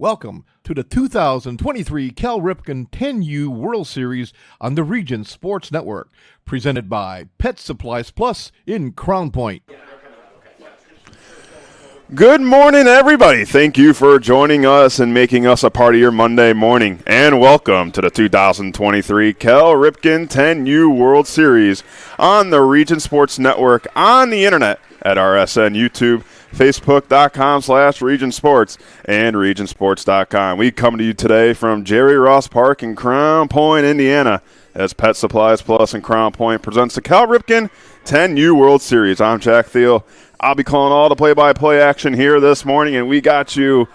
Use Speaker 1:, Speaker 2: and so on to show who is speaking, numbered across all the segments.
Speaker 1: Welcome to the 2023 Cal Ripken 10U World Series on the Region Sports Network, presented by Pet Supplies Plus in Crown Point.
Speaker 2: Good morning, everybody. Thank you for joining us and making us a part of your Monday morning. And welcome to the 2023 Cal Ripken 10U World Series on the Region Sports Network, on the internet at RSN YouTube, Facebook.com/Region Sports, and RegionSports.com. We come to you today from Jerry Ross Park in Crown Point, Indiana, as Pet Supplies Plus in Crown Point presents the Cal Ripken 10U World Series. I'm Jack Thiel. I'll be calling all the play-by-play action here this morning, and we got you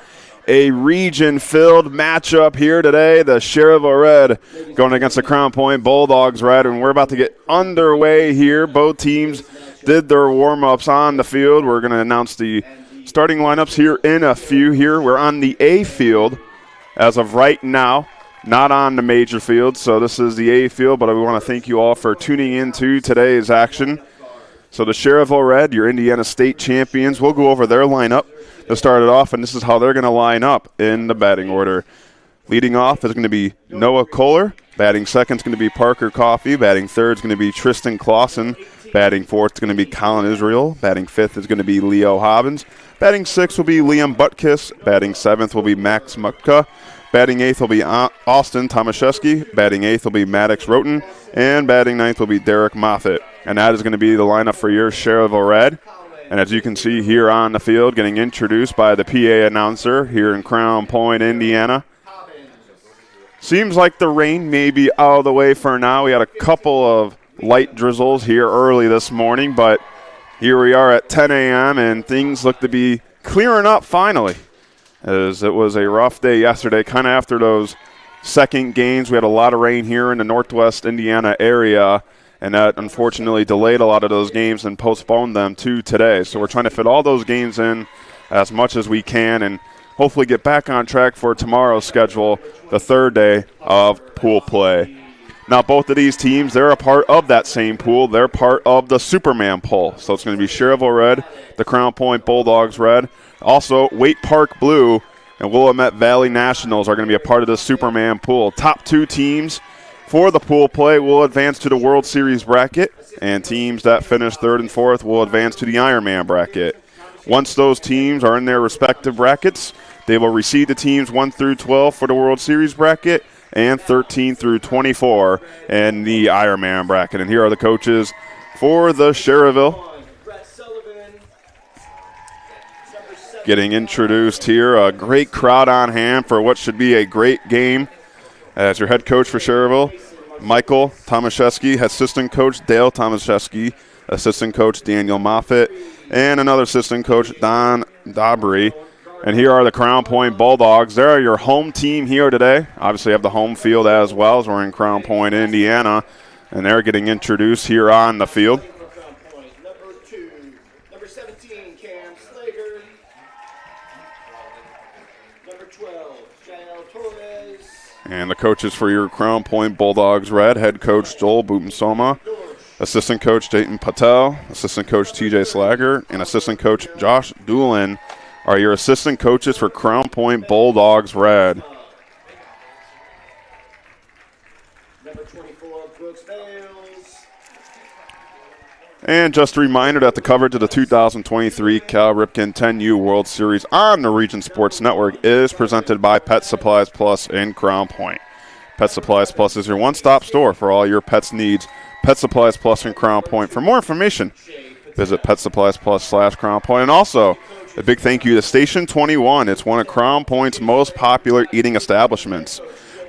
Speaker 2: a region-filled matchup here today. The Schererville Red going against the Crown Point Bulldogs Red, and we're about to get underway here. Both teams did their warm-ups on the field. We're going to announce the starting lineups here in a few here. We're on the A field as of right now, not on the major field, so this is the A field, but we want to thank you all for tuning into today's action. So the Schererville Red, your Indiana State champions, we'll go over their lineup to start it off, and this is how they're going to line up in the batting order. Leading off is going to be Noah Kohler. Batting second is going to be Parker Coffey. Batting third is going to be Tristan Clausen. Batting fourth is going to be Colin Israel. Batting fifth is going to be Leo Hobbins. Batting sixth will be Liam Butkiss. Batting seventh will be Max Mutka. Batting eighth will be Austin Tomaszewski. Batting eighth will be Maddox Roten. And batting ninth will be Derek Moffitt. And that is going to be the lineup for your Schererville Red. And as you can see here on the field, getting introduced by the PA announcer here in Crown Point, Indiana. Seems like the rain may be out of the way for now. We had a couple of light drizzles here early this morning, but here we are at 10 a.m. and things look to be clearing up finally, as it was a rough day yesterday. Kind of after those second games, we had a lot of rain here in the northwest Indiana area, and that unfortunately delayed a lot of those games and postponed them to today. So we're trying to fit all those games in as much as we can and hopefully get back on track for tomorrow's schedule, the third day of pool play. Now, both of these teams, they're a part of that same pool. They're part of the Superman pool. So it's going to be Schererville Red, the Crown Point Bulldogs Red. Also, Waite Park Blue and Willamette Valley Nationals are going to be a part of the Superman pool. Top two teams for the pool play will advance to the World Series bracket, and teams that finish third and fourth will advance to the Ironman bracket. Once those teams are in their respective brackets, they will receive the teams 1 through 12 for the World Series bracket and 13 through 24 in the Ironman bracket. And here are the coaches for the Schererville. Getting introduced here, a great crowd on hand for what should be a great game. As your head coach for Schererville, Michael Tomaszewski, assistant coach Dale Tomaszewski, assistant coach Daniel Moffitt, and another assistant coach Don Dobry. And here are the Crown Point Bulldogs. They're your home team here today. Obviously have the home field as well, as we're in Crown Point, Indiana, and they're getting introduced here on the field. And the coaches for your Crown Point Bulldogs Red, head coach Joel Butensoma, assistant coach Dayton Patel, assistant coach TJ Slager, and assistant coach Josh Doolin are your assistant coaches for Crown Point Bulldogs Red. And just a reminder that the coverage of the 2023 Cal Ripken 10U World Series on the Region Sports Network is presented by Pet Supplies Plus in Crown Point. Pet Supplies Plus is your one-stop store for all your pets' needs. Pet Supplies Plus in Crown Point. For more information, visit PetSuppliesPlus/Crown Point. And also, a big thank you to Station 21. It's one of Crown Point's most popular eating establishments.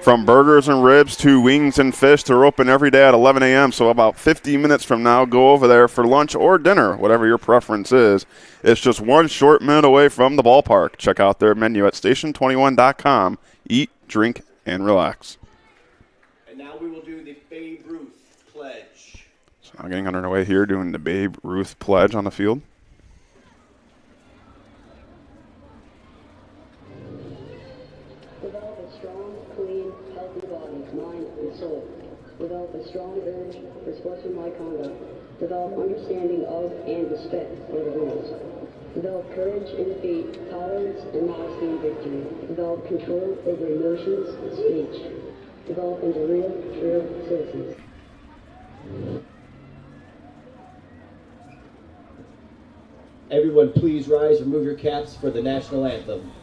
Speaker 2: From burgers and ribs to wings and fish, they're open every day at 11 a.m. So about 50 minutes from now, go over there for lunch or dinner, whatever your preference is. It's just one short minute away from the ballpark. Check out their menu at station21.com. Eat, drink, and relax.
Speaker 3: And now we will do the Babe Ruth pledge.
Speaker 2: So now getting underway here, doing the Babe Ruth pledge on the field.
Speaker 4: Develop a strong, clean, healthy body, mind, and soul. Develop a strong urge for sportsmanlike conduct. Develop understanding of and respect for the rules. Develop courage in defeat, tolerance and modesty in victory. Develop control over emotions and speech. Develop into real, true citizens.
Speaker 3: Everyone please rise, remove your caps for the national anthem.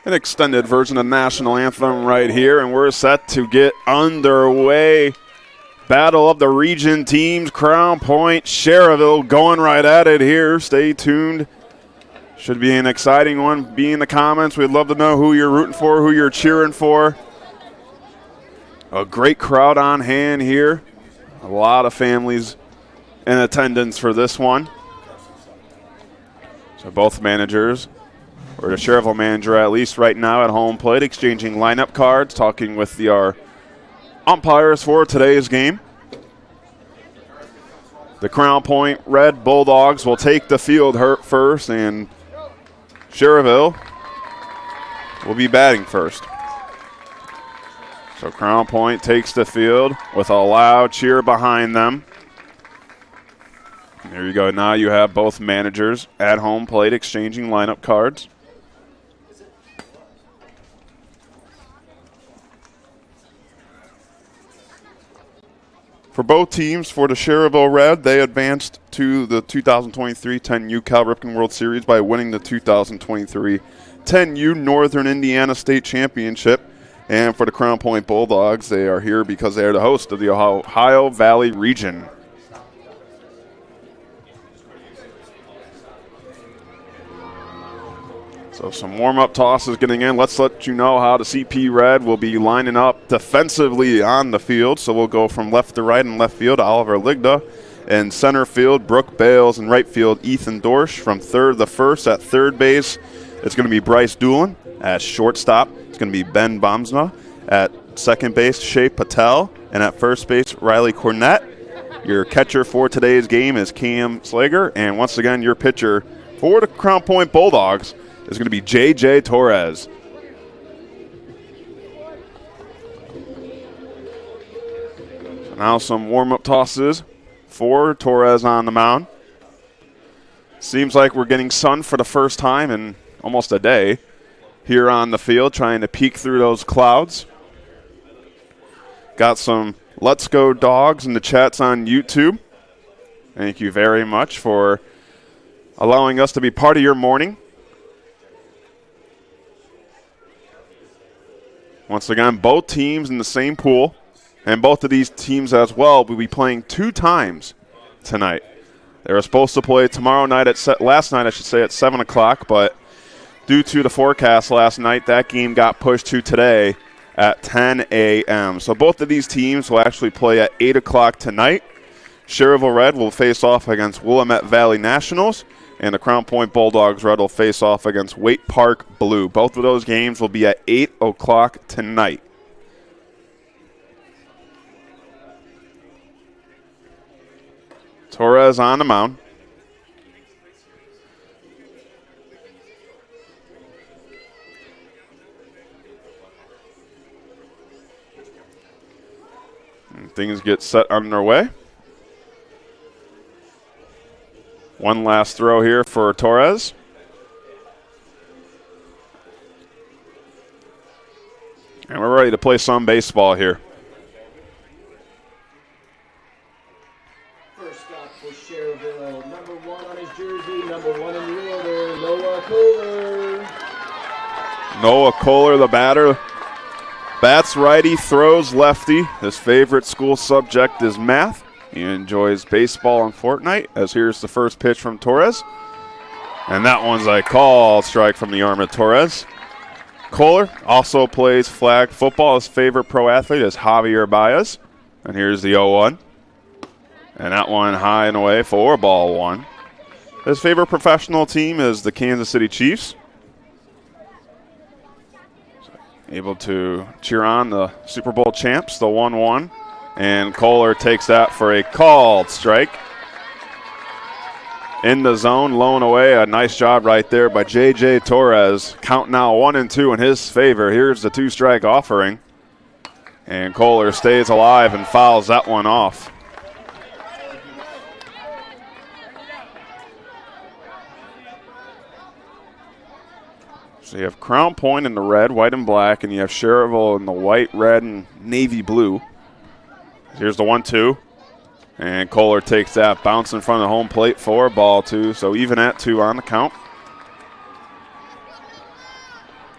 Speaker 2: An extended version of the national anthem right here, and we're set to get underway. Battle of the region teams, Crown Point, Schererville going right at it here. Stay tuned. Should be an exciting one. Be in the comments. We'd love to know who you're rooting for, who you're cheering for. A great crowd on hand here. A lot of families in attendance for this one. So both managers, or the Schererville manager at least right now at home plate, exchanging lineup cards, talking with our umpires for today's game. The Crown Point Red Bulldogs will take the field first, and Schererville will be batting first. So Crown Point takes the field with a loud cheer behind them. There you go. Now you have both managers at home plate exchanging lineup cards. For both teams, for the Schererville Red, they advanced to the 2023 10U Cal Ripken World Series by winning the 2023 10U Northern Indiana State Championship. And for the Crown Point Bulldogs, they are here because they are the host of the Ohio Valley region. So some warm-up tosses getting in. Let's let you know how the CP Red will be lining up defensively on the field. So we'll go from left to right. In left field, Oliver Ligda. In center field, Brooke Bales. In right field, Ethan Dorsch. From third to first at third base, it's going to be Bryce Doolin. At shortstop, it's going to be Ben Bomsma. At second base, Shea Patel. And at first base, Riley Cornett. Your catcher for today's game is Cam Slager. And once again, your pitcher for the Crown Point Bulldogs is going to be J.J. Torres. So now some warm-up tosses for Torres on the mound. Seems like we're getting sun for the first time in almost a day here on the field, trying to peek through those clouds. Got some Let's Go Dogs in the chats on YouTube. Thank you very much for allowing us to be part of your morning. Once again, both teams in the same pool, and both of these teams as well will be playing 2 times tonight. They were supposed to play tomorrow night last night, at 7 o'clock, but due to the forecast last night, that game got pushed to today at 10 a.m. So both of these teams will actually play at 8 o'clock tonight. Schererville Red will face off against Willamette Valley Nationals, and the Crown Point Bulldogs Red will face off against Waite Park Blue. Both of those games will be at 8 o'clock tonight. Torres on the mound. And things get set underway. One last throw here for Torres. And we're ready to play some baseball here.
Speaker 3: First up for Schererville, number 1 on his jersey, number 1 in the order, Noah Kohler.
Speaker 2: Noah Kohler, the batter. Bats righty, throws lefty. His favorite school subject is math. He enjoys baseball and Fortnite, as here's the first pitch from Torres. And that one's a call strike from the arm of Torres. Kohler also plays flag football. His favorite pro athlete is Javier Baez. And here's the 0-1. And that one high and away for ball 1. His favorite professional team is the Kansas City Chiefs. Able to cheer on the Super Bowl champs, the 1-1. And Kohler takes that for a called strike. In the zone, low and away. A nice job right there by J.J. Torres. Count now 1-2 in his favor. Here's the 2-strike offering. And Kohler stays alive and fouls that one off. So you have Crown Point in the red, white, and black, and you have Schererville in the white, red, and navy blue. Here's the 1-2. And Kohler takes that, bounce in front of the home plate for ball 2. So even at 2 on the count.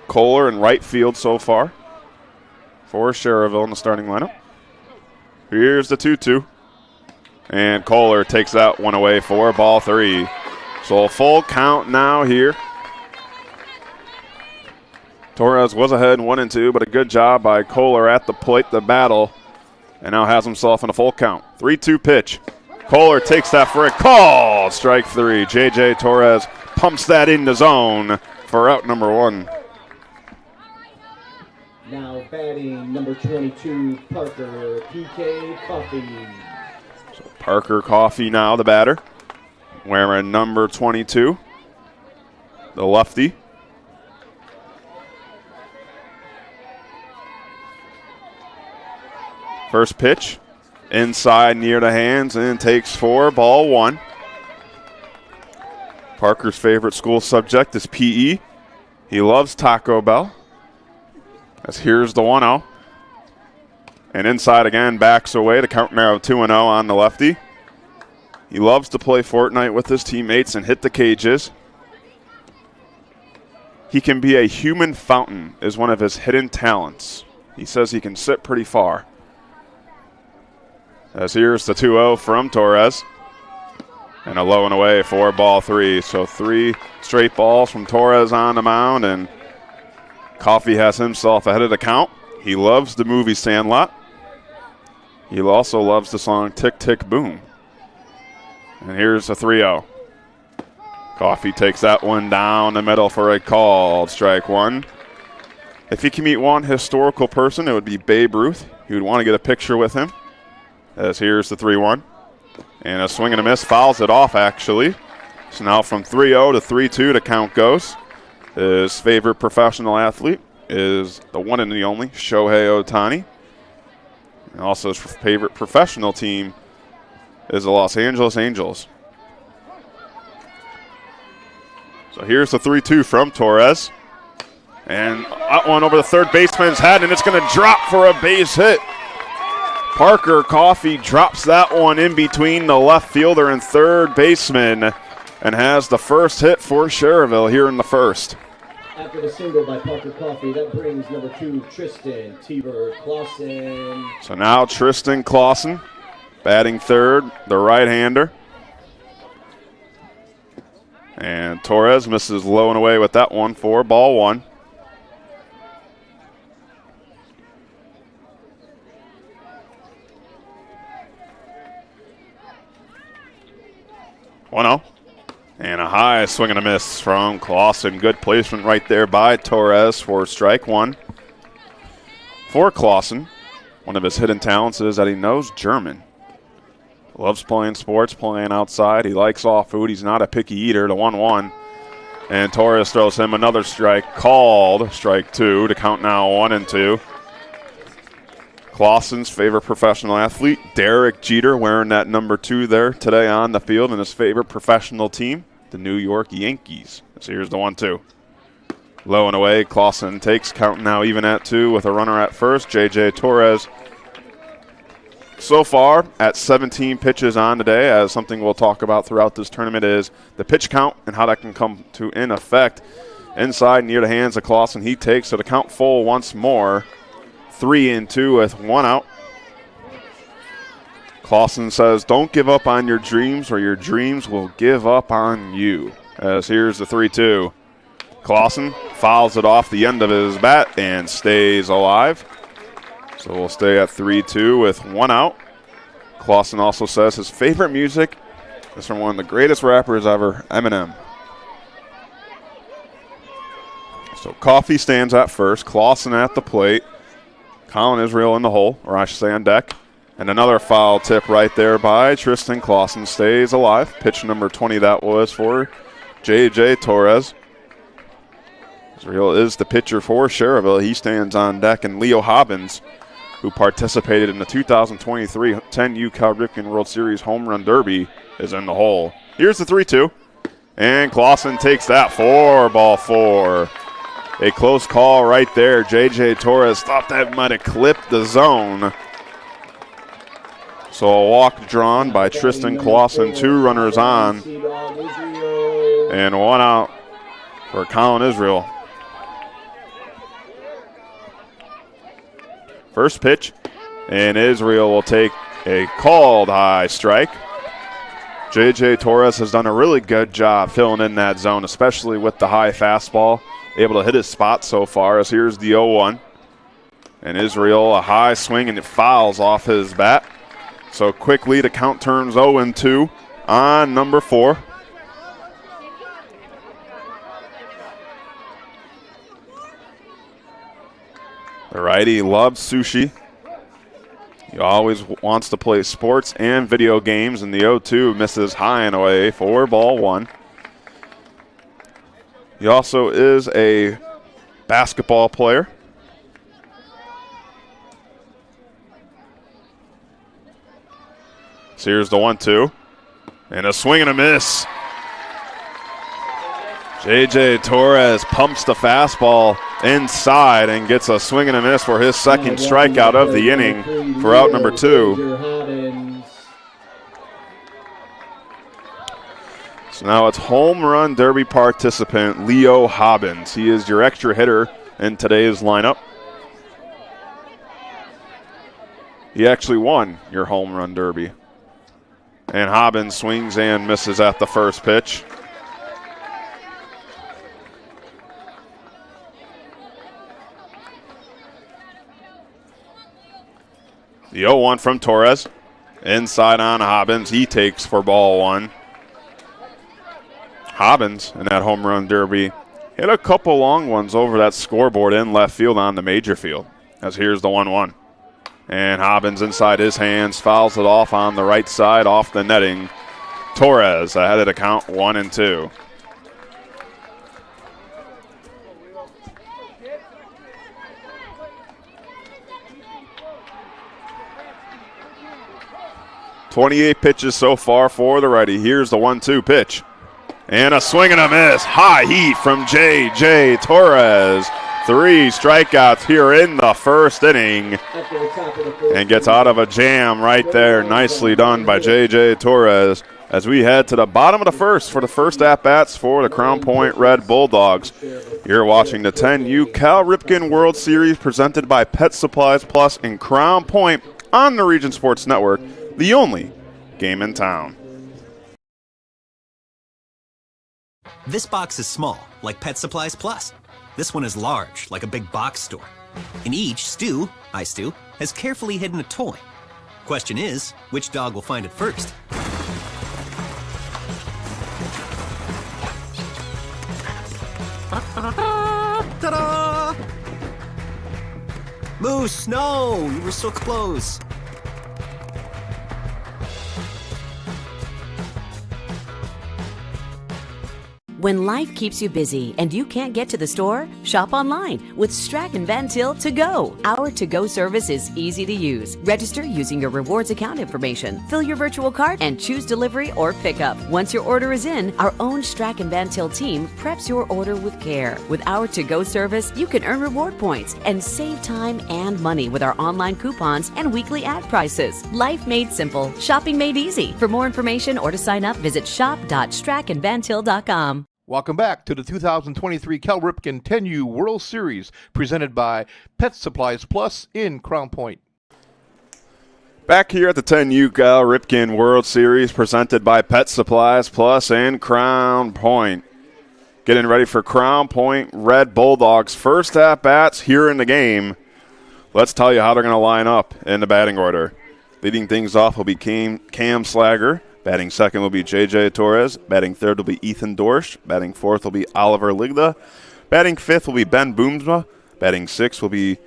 Speaker 2: Kohler in right field so far for Schererville in the starting lineup. Here's the 2-2. And Kohler takes that one away for ball 3. So a full count now here. Torres was ahead 1-2, but a good job by Kohler at the plate, the battle. And now has himself in a full count. 3-2 pitch. Kohler takes that for a call. Strike 3. J.J. Torres pumps that in the zone for out number 1.
Speaker 3: Now batting number 22, Parker P.K. Coffey.
Speaker 2: So Parker Coffey now the batter. Wearing number 22, the lefty. First pitch, inside near the hands, and takes 4, ball 1. Parker's favorite school subject is PE. He loves Taco Bell. As here's the 1-0. And inside again, backs away to count now 2-0 on the lefty. He loves to play Fortnite with his teammates and hit the cages. He can be a human fountain is one of his hidden talents. He says he can sit pretty far. As here's the 2-0 from Torres. And a low and away for ball 3. So 3 straight balls from Torres on the mound, and Coffey has himself ahead of the count. He loves the movie Sandlot. He also loves the song Tick, Tick, Boom. And here's a 3-0. Coffey takes that one down the middle for a called strike 1. If you can meet one historical person, it would be Babe Ruth. You would want to get a picture with him. As here's the 3-1. And a swing and a miss, fouls it off actually. So now from 3-0 to 3-2 the count goes. His favorite professional athlete is the one and the only Shohei Ohtani. And also his favorite professional team is the Los Angeles Angels. So here's the 3-2 from Torres. And that one over the third baseman's head, and it's going to drop for a base hit. Parker Coffey drops that one in between the left fielder and third baseman and has the first hit for Schererville here in the first.
Speaker 3: After the single by Parker Coffey, that brings number 2, Tristan T-Bird Clausen.
Speaker 2: So now Tristan Clausen batting third, the right-hander. And Torres misses low and away with that one for ball 1. One-oh. And a high swing and a miss from Clausen. Good placement right there by Torres for strike 1. For Clausen, one of his hidden talents is that he knows German. Loves playing sports, playing outside. He likes all food. He's not a picky eater. The 1-1. And Torres throws him another strike, called strike 2 to count now 1-2. Clausen's favorite professional athlete, Derek Jeter, wearing that number 2 there today on the field, and his favorite professional team, the New York Yankees. So here's the 1-2. Low and away, Clausen takes, counting now even at 2 with a runner at first. J.J. Torres so far at 17 pitches on today, as something we'll talk about throughout this tournament is the pitch count and how that can come to in effect. Inside near the hands of Clausen, he takes to the count full once more. 3-2 with 1 out. Clausen says, don't give up on your dreams or your dreams will give up on you. As here's the 3-2. Clausen fouls it off the end of his bat and stays alive. So we'll stay at 3-2 with 1 out. Clausen also says his favorite music is from one of the greatest rappers ever, Eminem. So Coffey stands at first, Clausen at the plate, Colin Israel in the hole, or I should say on deck. And another foul tip right there by Tristan Clausen stays alive. Pitch number 20 that was for J.J. Torres. Israel is the pitcher for Schererville. He stands on deck, and Leo Hobbins, who participated in the 2023 10U Cal Ripken World Series Home Run Derby, is in the hole. Here's the 3-2. And Clausen takes that for ball 4. A close call right there. J.J. Torres thought that might have clipped the zone. So a walk drawn by Tristan Clausen. 2 runners on. And 1 out for Colin Israel. First pitch, and Israel will take a called high strike. J.J. Torres has done a really good job filling in that zone, especially with the high fastball. Able to hit his spot so far, as here's the 0-1. And Israel, a high swing, and it fouls off his bat. So quickly the count turns 0-2 on number 4. The righty loves sushi. He always wants to play sports and video games, and the 0-2 misses high and away for ball 1. He also is a basketball player. So here's the 1-2. And a swing and a miss. J.J. Torres pumps the fastball inside and gets a swing and a miss for his second strikeout of the inning for out number 2. So now it's home run derby participant Leo Hobbins. He is your extra hitter in today's lineup. He actually won your home run derby. And Hobbins swings and misses at the first pitch. The 0-1 from Torres. Inside on Hobbins. He takes for ball 1. Hobbins in that home run derby hit a couple long ones over that scoreboard in left field on the major field. As here's the 1-1. And Hobbins inside his hands fouls it off on the right side off the netting. Torres ahead of the count 1-2. .28 pitches so far for the righty. Here's the 1-2 pitch. And a swing and a miss. High heat from J.J. Torres. 3 strikeouts here in the first inning. And gets out of a jam right there. Nicely done by J.J. Torres. as we head to the bottom of the first for the first at-bats for the Crown Point Red Bulldogs. You're watching the 10U Cal Ripken World Series presented by Pet Supplies Plus in Crown Point on the Region Sports Network, the only game in town.
Speaker 5: This box is small, like Pet Supplies Plus. This one is large, like a big box store. In each, Stu, hi Stu, has carefully hidden a toy. Question is, which dog will find it first? Ta-da! Moose, no! You were so close.
Speaker 6: When life keeps you busy and you can't get to the store, shop online with Strachan Van Til To Go. Our to-go service is easy to use. Register using your rewards account information, fill your virtual cart, and choose delivery or pickup. Once your order is in, our own Strachan Van Til team preps your order with care. With our to-go service, you can earn reward points and save time and money with our online coupons and weekly ad prices. Life made simple, shopping made easy. For more information or to sign up, visit shop.strachanvantil.com.
Speaker 1: Welcome back to the 2023 Cal Ripken 10U World Series presented by Pet Supplies Plus in Crown Point.
Speaker 2: Back here at the 10U Cal Ripken World Series presented by Pet Supplies Plus and Crown Point. Getting ready for Crown Point Red Bulldogs' first at-bats here in the game. Let's tell you how they're going to line up in the batting order. Leading things off will be Cam Slager. Batting second will be J.J. Torres. Batting third will be Ethan Dorsch. Batting fourth will be Oliver Ligda. Batting fifth will be Ben Boomsma. Batting sixth will be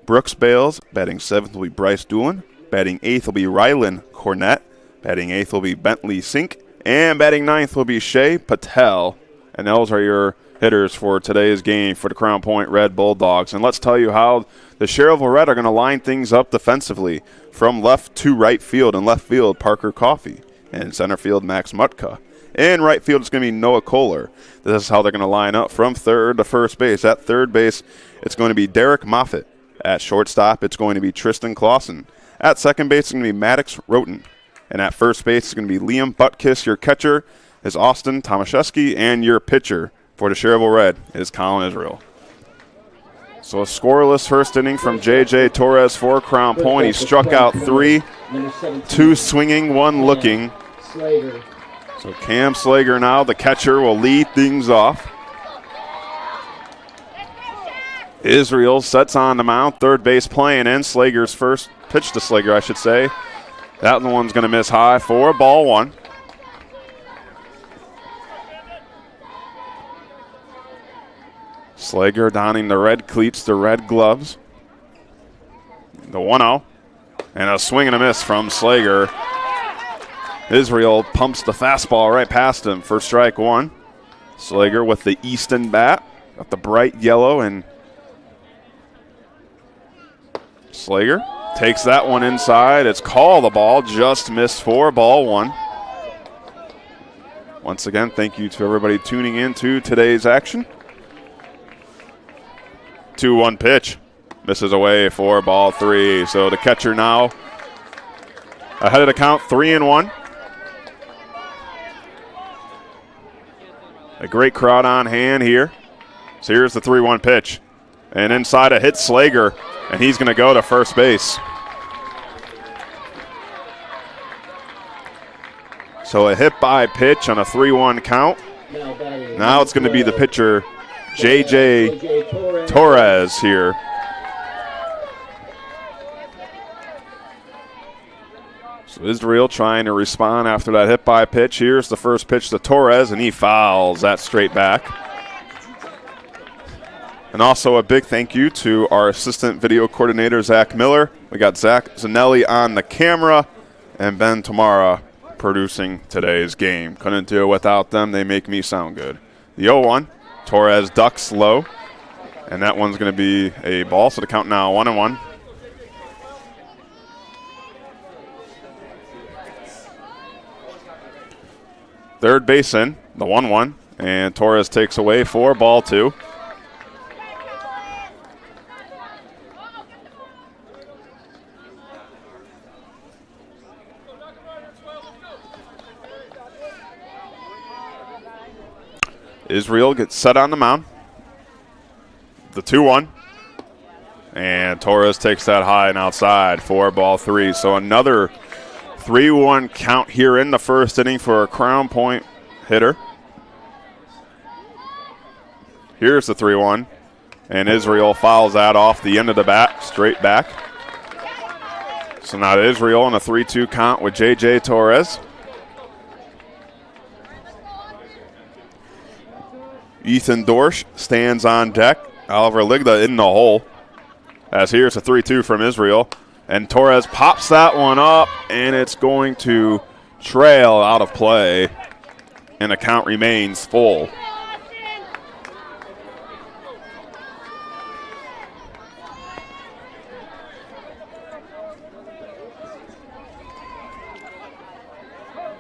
Speaker 2: Brooks Bales. Batting seventh will be Bryce Doolin. Batting eighth will be Rylan Cornett. Batting eighth will be Bentley Sink. And batting ninth will be Shea Patel. And those are your hitters for today's game for the Crown Point Red Bulldogs. And let's tell you how the Schererville Red are going to line things up defensively. From left to right field. In left field, Parker Coffey. In center field, Max Mutka. In right field, it's going to be Noah Kohler. This is how they're going to line up from third to first base. At third base, it's going to be Derek Moffitt. At shortstop, it's going to be Tristan Clausen. At second base, it's going to be Maddox Roten. And at first base, it's going to be Liam Butkiss. Your catcher is Austin Tomaszewski. And your pitcher for the Schererville Red is Colin Israel. So a scoreless first inning from J.J. Torres for Crown Point. He struck out 3, 2 swinging, 1 looking. So Cam Slager now, the catcher, will lead things off. Israel sets on the mound, third base playing in. Slager's first pitch to Slager, I should say. That one's going to miss high for ball 1. Slager donning the red cleats, the red gloves. The 1-0. And a swing and a miss from Slager. Israel pumps the fastball right past him for strike 1. Slager with the Easton bat. Got the bright yellow, and Slager takes that one inside. It's called the ball. Just missed for ball 1. Once again, thank you to everybody tuning in to today's action. 2-1 pitch. Misses away for ball 3. So the catcher now ahead of the count, 3-1. A great crowd on hand here. So here's the 3-1 pitch. And inside a hit Slager, and he's going to go to first base. So a hit by pitch on a 3-1 count. Now it's going to be the pitcher, J.J. Torres here. So Israel trying to respond after that hit by pitch. Here's the first pitch to Torres, and he fouls that straight back. And also a big thank you to our assistant video coordinator, Zach Miller. We got Zach Zanelli on the camera and Ben Tamara producing today's game. Couldn't do it without them. They make me sound good. The 0-1, Torres ducks low, and that one's going to be a ball. So the count now 1-1. Third base in, the 1-1, and Torres takes away for ball 2. Israel gets set on the mound. The 2-1. And Torres takes that high and outside for ball 3. So another 3-1 count here in the first inning for a Crown Point hitter. Here's the 3-1. And Israel fouls that off the end of the bat, straight back. So now Israel in a 3-2 count with J.J. Torres. Ethan Dorsch stands on deck. Oliver Ligda in the hole. As here's a 3-2 from Israel. And Torres pops that one up, and it's going to trail out of play. And the count remains full.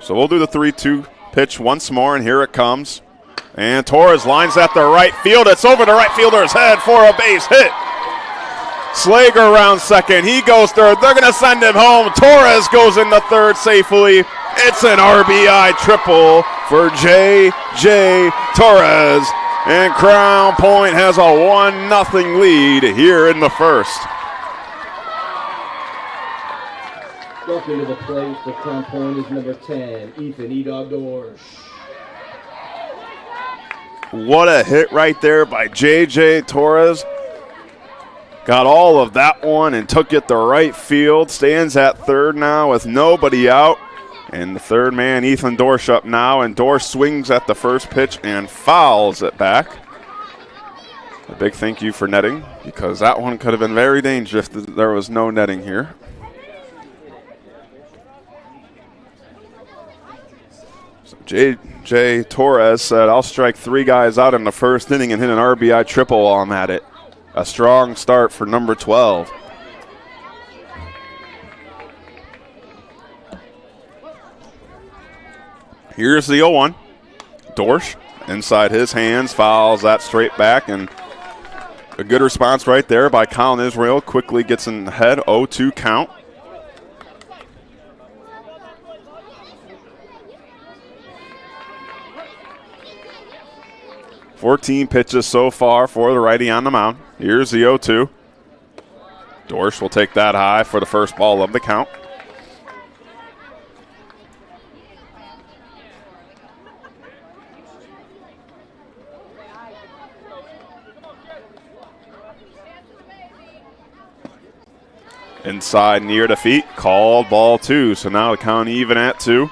Speaker 2: So we'll do the 3-2 pitch once more, and here it comes. And Torres lines at the right field. It's over the right fielder's head for a base hit. Slager around second. He goes third. They're going to send him home. Torres goes into third safely. It's an RBI triple for J.J. Torres. And Crown Point has a 1-0 lead here in the first.
Speaker 3: Walking to the plate for Crown Point is number 10, Ethan E-Dog Dorsch.
Speaker 2: What a hit right there by J.J. Torres. Got all of that one and took it to right field. Stands at third now with nobody out. And the third man, Ethan Dorsch, up now. And Dorsch swings at the first pitch and fouls it back. A big thank you for netting, because that one could have been very dangerous if there was no netting here. J.J. Torres said, I'll strike 3 guys out in the first inning and hit an RBI triple while I'm at it. A strong start for number 12. Here's the 0-1. Dorsch inside his hands, fouls that straight back, and a good response right there by Colin Israel. Quickly gets in the head, 0-2 count. "14 pitches so far for the righty on the mound. Here's the 0-2. Dorsch will take that high for the first ball of the count. Inside near the feet, called ball 2. So now the count even at 2.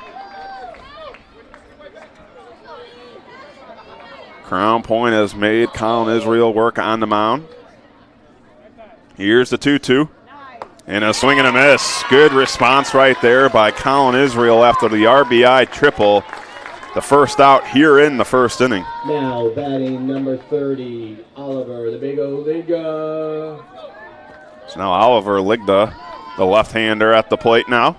Speaker 2: Crown Point has made Colin Israel work on the mound. Here's the 2-2. And a swing and a miss. Good response right there by Colin Israel after the RBI triple. The first out here in the first inning.
Speaker 3: Now batting number 30, Oliver, the Big O Ligda.
Speaker 2: So now Oliver Ligda, the left-hander, at the plate now.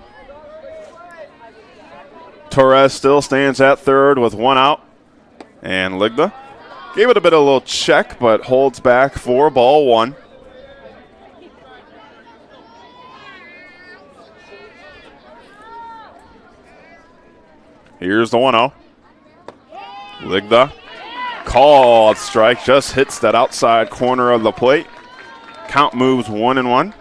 Speaker 2: Torres still stands at third with 1 out. And Ligda gave it a bit of a little check, but holds back for ball 1. Here's the 1-0. Ligda, called strike, just hits that outside corner of the plate. Count moves 1-1.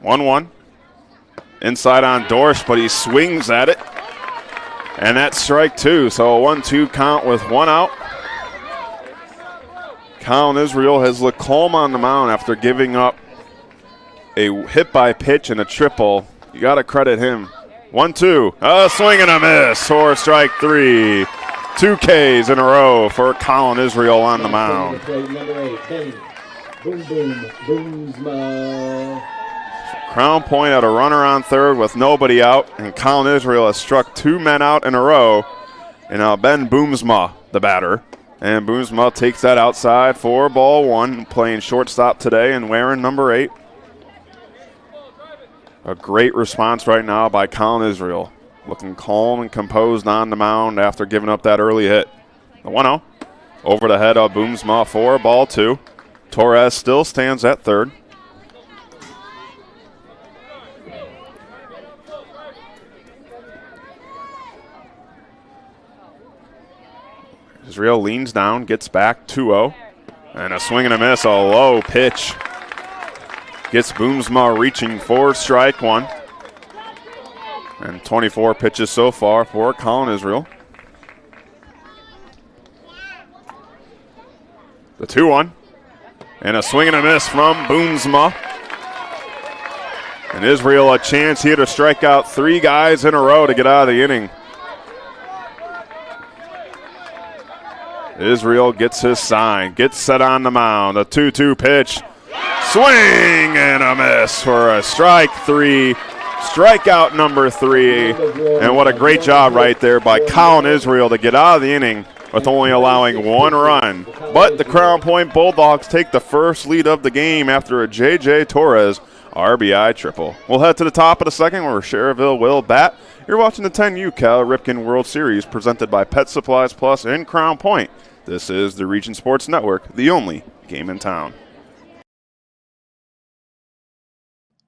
Speaker 2: One. Inside on Dorsch, but he swings at it. And that's strike 2. So a 1-2 count with 1 out. Colin Israel has looked calm on the mound after giving up a hit by pitch and a triple. You got to credit him. 1-2. A swing and a miss for strike 3. 2 Ks in a row for Colin Israel on the mound.
Speaker 3: Number 8, Ben. Boomsma.
Speaker 2: Crown Point had a runner on third with nobody out, and Colin Israel has struck 2 men out in a row. And now Ben Boomsma, the batter. And Boomsma takes that outside for ball 1, playing shortstop today and wearing number 8. A great response right now by Colin Israel. Looking calm and composed on the mound after giving up that early hit. The 1-0 over the head of Boomsma for ball 2. Torres still stands at third. Israel leans down, gets back 2-0. And a swing and a miss, a low pitch. Gets Boomsma reaching for strike one. And 24 pitches so far for Colin Israel. The 2-1. And a swing and a miss from Boomsma. And Israel a chance here to strike out 3 guys in a row to get out of the inning. Israel gets his sign, gets set on the mound. A 2-2 pitch. Swing and a miss for a strike 3. Strikeout number 3. And what a great job right there by Colin Israel to get out of the inning with only allowing 1 run. But the Crown Point Bulldogs take the first lead of the game after a J.J. Torres RBI triple. We'll head to the top of the second where Schererville will bat. You're watching the 10U Cal Ripken World Series presented by Pet Supplies Plus in Crown Point. This is the Region Sports Network, the only game in town.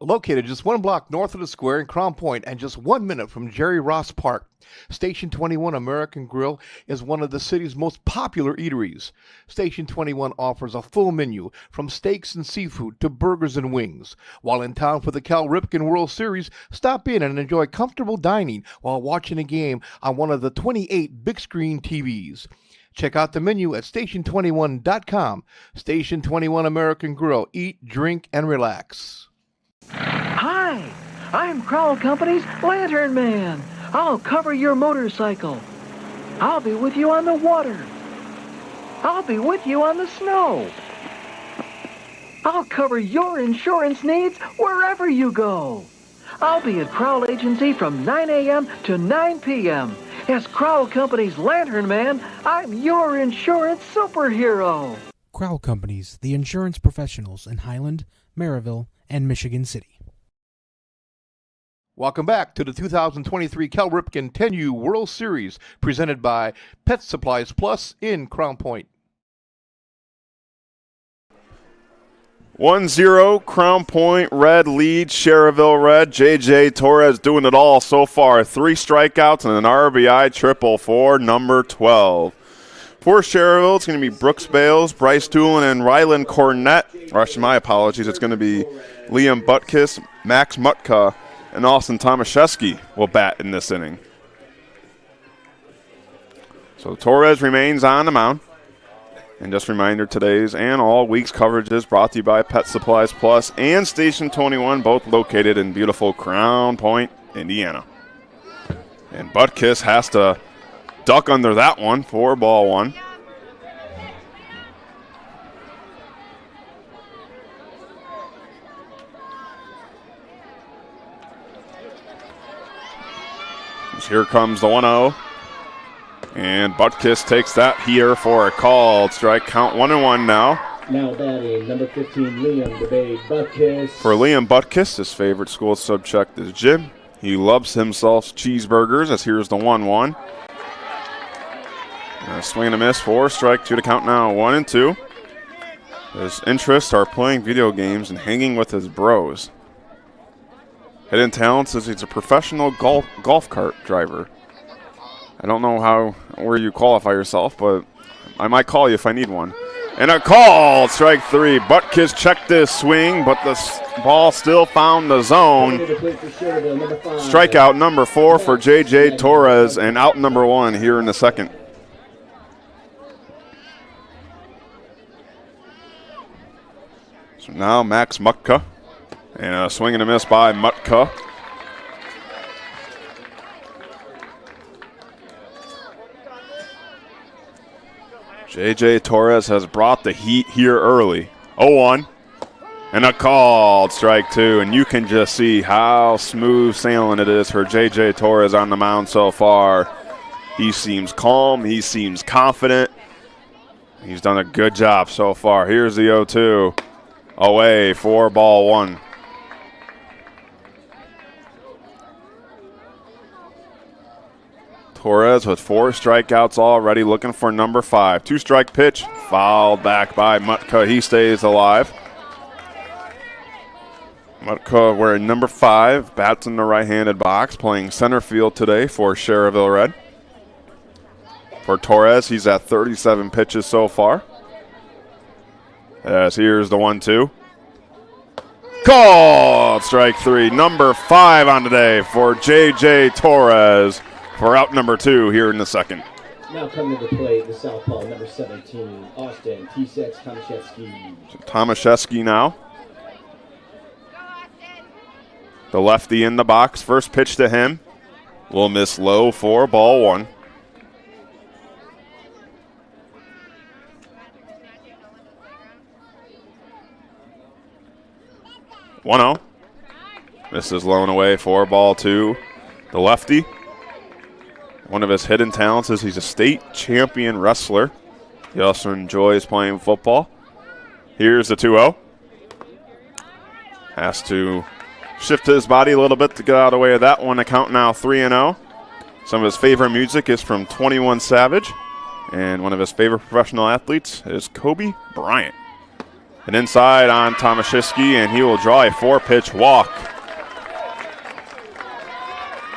Speaker 1: Located just 1 block north of the square in Crown Point and just 1 minute from Jerry Ross Park, Station 21 American Grill is one of the city's most popular eateries. Station 21 offers a full menu from steaks and seafood to burgers and wings. While in town for the Cal Ripken World Series, stop in and enjoy comfortable dining while watching a game on one of the 28 big screen TVs. Check out the menu at station21.com. Station 21 American Grill. Eat, drink, and relax.
Speaker 7: Hi, I'm Crowell Company's Lantern Man. I'll cover your motorcycle. I'll be with you on the water. I'll be with you on the snow. I'll cover your insurance needs wherever you go. I'll be at Crowell Agency from 9 a.m. to 9 p.m. As Crowell Company's Lantern Man, I'm your insurance superhero.
Speaker 8: Crowell Companies, the insurance professionals in Highland, Maryville, and Michigan City.
Speaker 1: Welcome back to the 2023 Cal Ripken 10U World Series presented by Pet Supplies Plus in Crown Point.
Speaker 2: 1-0 Crown Point Red leads Schererville Red. J.J. Torres doing it all so far. 3 strikeouts and an RBI triple for number 12. For Schererville, it's going to be Brooks Bales, Bryce Doolin, and Rylan Cornett. Or actually, my apologies. It's going to be Liam Butkus, Max Mutka, and Austin Tomaszewski will bat in this inning. So Torres remains on the mound. And just a reminder, today's and all week's coverage is brought to you by Pet Supplies Plus and Station 21, both located in beautiful Crown Point, Indiana. And Butkus has to duck under that one for ball 1. Here comes the 1-0. And Butkus takes that here for a called strike. Count 1-1 now.
Speaker 3: Now batting, number 15, Liam the Big Butkus.
Speaker 2: For Liam Butkus, his favorite school subject is gym. He loves himself cheeseburgers, as here's the 1-1. A swing and a miss for strike 2 to count now, 1-2. His interests are playing video games and hanging with his bros. Hidden talents is he's a professional golf cart driver. I don't know where you qualify yourself, but I might call you if I need one. And a call, strike 3. Butkus checked this swing, but the ball still found the zone. Strikeout number 4 for J.J. Torres, and out number 1 here in the second. So now Max Mutka, and a swing and a miss by Mutka. J.J. Torres has brought the heat here early. 0-1. And a called strike 2. And you can just see how smooth sailing it is for J.J. Torres on the mound so far. He seems calm. He seems confident. He's done a good job so far. Here's the 0-2. Away for ball 1. Torres with 4 strikeouts already, looking for number 5. 2-strike pitch, fouled back by Mutka. He stays alive. Mutka wearing number 5, bats in the right-handed box, playing center field today for Schererville Red. for Torres. He's at 37 pitches so far. As here's the 1-2. Called strike 3. Number 5 on today for J.J. Torres for out number 2 here in the second.
Speaker 3: Now coming to the plate, the southpaw, number 17, Austin T-Sex Tomaszewski.
Speaker 2: Tomaszewski now. The lefty in the box. First pitch to him. Will miss low for ball 1. One-0. Misses low and away for ball 2. The lefty. One of his hidden talents is he's a state champion wrestler. He also enjoys playing football. Here's the 2-0. Has to shift his body a little bit to get out of the way of that one. The count now 3-0. Some of his favorite music is from 21 Savage. And one of his favorite professional athletes is Kobe Bryant. And inside on Tomaszewski, and he will draw a 4-pitch walk.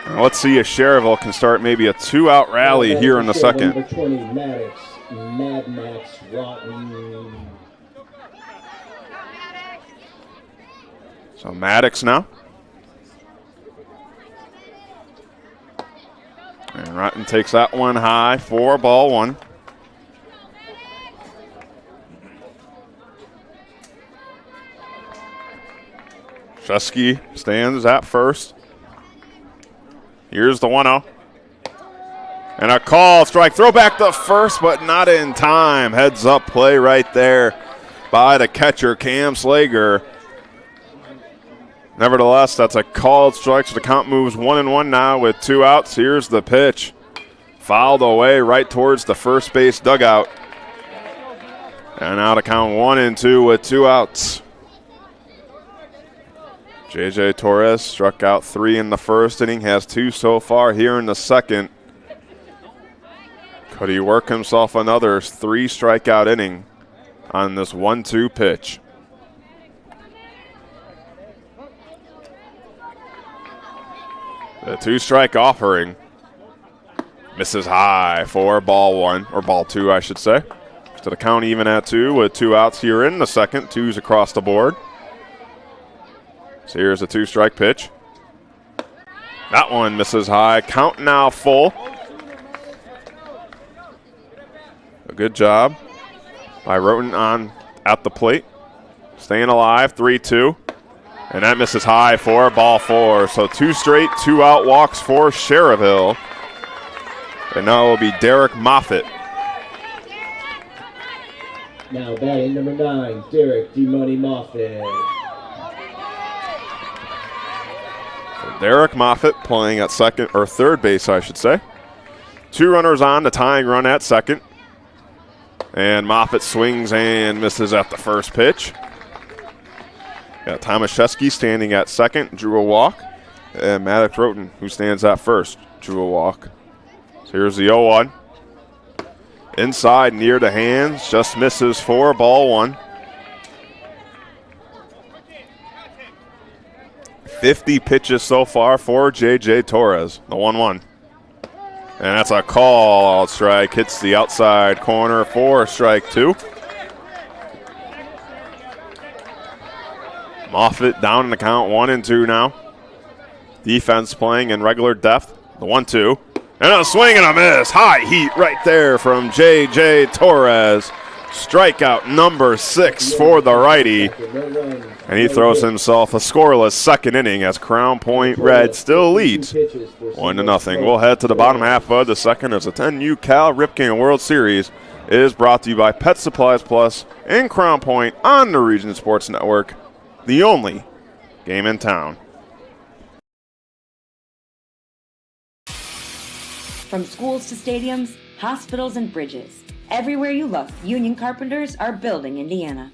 Speaker 2: Now let's see if Schererville can start maybe a 2-out rally here in the second.
Speaker 3: Number 20, Maddox, Mad Max Rotten.
Speaker 2: So Maddox now. And Rotten takes that one high for ball 1. Shesky stands at first. Here's the 1-0. And a call, strike, throw back to first, but not in time. Heads up play right there by the catcher, Cam Slager. Nevertheless, that's a called strike, so the count moves 1-1 now with 2 outs. Here's the pitch. Fouled away right towards the first base dugout. And now to count 1-2 with 2 outs. J.J. Torres struck out 3 in the first inning, has 2 so far here in the second. Could he work himself another 3 strikeout inning on this 1-2 pitch? The 2-strike offering misses high for ball 1, or ball 2, I should say. So the count even at 2 with 2 outs here in the second. 2s across the board. So here's a 2-strike pitch. That one misses high. Count now full. A good job by Roten on at the plate. Staying alive, 3-2. And that misses high for ball 4. So 2 straight 2-out walks for Schererville. And now it will be Derek Moffitt.
Speaker 3: Now batting number 9, Derek D-Money Moffitt.
Speaker 2: Derek Moffitt playing at second, or third base, I should say. 2 runners on, the tying run at second. And Moffitt swings and misses at the first pitch. Got Tomaszewski standing at second, drew a walk. And Maddox Roten, who stands at first, drew a walk. So here's the 0-1. Inside, near the hands, just misses for ball 1. 50 pitches so far for J.J. Torres, the 1-1. And that's a call strike, hits the outside corner for strike 2. Moffitt down in the count, 1-2 now. Defense playing in regular depth, the 1-2. And a swing and a miss, high heat right there from J.J. Torres. Strikeout number 6 for the righty. And he throws himself a scoreless second inning as Crown Point Red still leads 1-0. We'll head to the bottom half of the second as the 10U Cal Ripken World Series is brought to you by Pet Supplies Plus in Crown Point on the Region Sports Network, the only game in town.
Speaker 9: From schools to stadiums, hospitals and bridges, everywhere you look, union carpenters are building Indiana.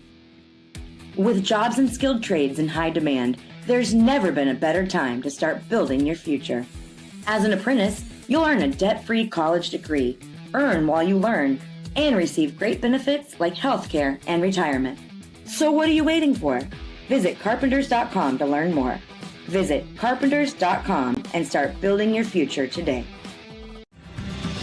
Speaker 9: With jobs and skilled trades in high demand, there's never been a better time to start building your future. As an apprentice, you'll earn a debt-free college degree, earn while you learn, and receive great benefits like healthcare and retirement. So what are you waiting for? Visit carpenters.com to learn more. Visit carpenters.com and start building your future today.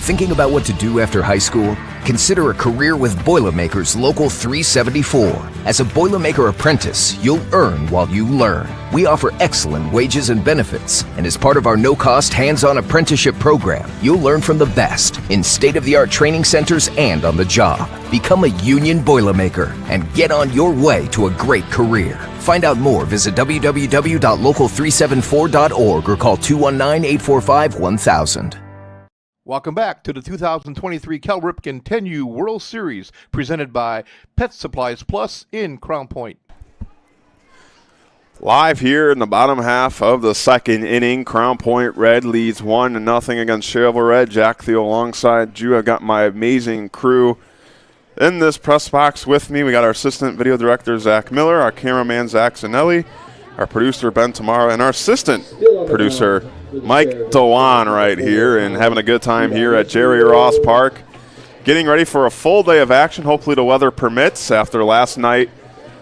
Speaker 10: Thinking about what to do after high school? Consider a career with Boilermakers Local 374. As a Boilermaker apprentice, you'll earn while you learn. We offer excellent wages and benefits, and as part of our no-cost hands-on apprenticeship program, you'll learn from the best in state-of-the-art training centers and on the job. Become a union Boilermaker and get on your way to a great career. Find out more, visit www.local374.org or call 219-845-1000.
Speaker 1: Welcome back to the 2023 Cal Ripken 10U World Series, presented by Pet Supplies Plus in Crown Point.
Speaker 2: Live here in the bottom half of the second inning, Crown Point Red leads 1-0 against Schererville Red. Jack Thiel alongside you. I've got my amazing crew in this press box with me. We got our assistant video director, Zach Miller, our cameraman, Zach Zanelli, our producer, Ben Tamara, and our assistant producer, Mike Dewan, right here, and having a good time here at Jerry Ross Park. Getting ready for a full day of action. Hopefully the weather permits. After last night,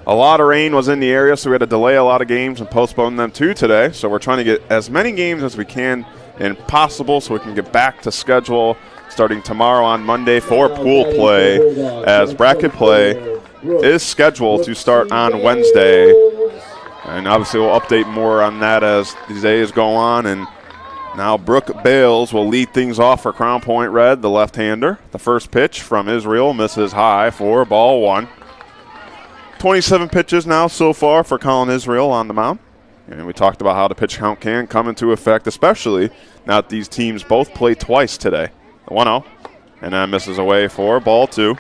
Speaker 2: a lot of rain was in the area, so we had to delay a lot of games and postpone them to today. So we're trying to get as many games as we can and possible so we can get back to schedule starting tomorrow on Monday for pool play, as bracket play is scheduled to start on Wednesday. And obviously we'll update more on that as these days go on. And now Brooke Bales will lead things off for Crown Point Red, the left-hander. The first pitch from Israel misses high for ball one. 27 pitches now so far for Colin Israel on the mound. And we talked about how the pitch count can come into effect, especially now that these teams both play twice today. The 1-0, and that misses away for ball two.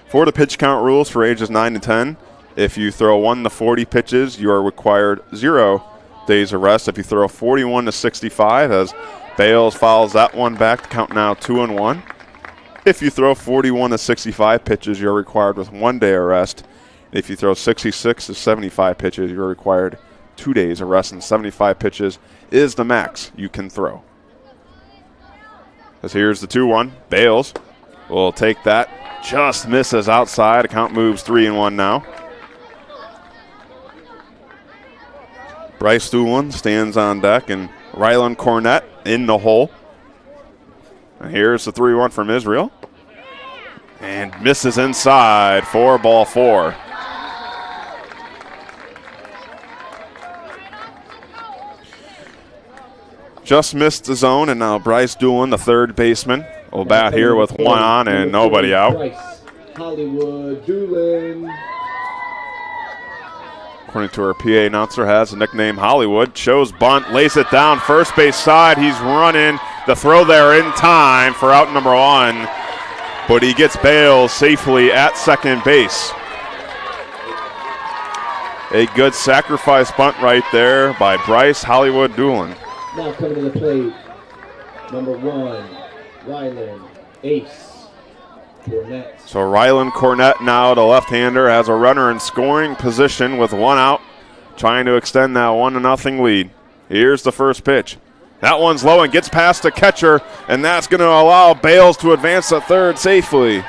Speaker 2: For the pitch count rules for ages 9 to 10, if you throw 1 to 40 pitches, you are required 0 days of rest. If you throw 41 to 65, as Bales fouls that one back, the count now 2-1. If you throw 41 to 65 pitches, you're required with 1 day of rest. If you throw 66 to 75 pitches, you're required 2 days of rest, and 75 pitches is the max you can throw. As here's the 2-1. Bales will take that. Just misses outside. The count moves 3-1 now. Bryce Doolin stands on deck, and Rylan Cornett in the hole. And here's the 3-1 from Israel. And misses inside for ball four. Just missed the zone, and now Bryce Doolin, the third baseman, will bat here with one on and nobody out.
Speaker 3: Bryce Hollywood Doolin.
Speaker 2: According to our PA announcer, has the nickname Hollywood. Shows bunt, lays it down first base side. He's running the throw there in time for out number one, but he gets Bales safely at second base. A good sacrifice bunt right there by Bryce Hollywood Doolin.
Speaker 3: Now coming to the plate, number 1, Rylan Ace Cornett.
Speaker 2: So Rylan Cornett now, the left-hander, has a runner in scoring position with one out, trying to extend that 1-0 lead. Here's the first pitch. That one's low and gets past the catcher, and that's going to allow Bales to advance to third safely.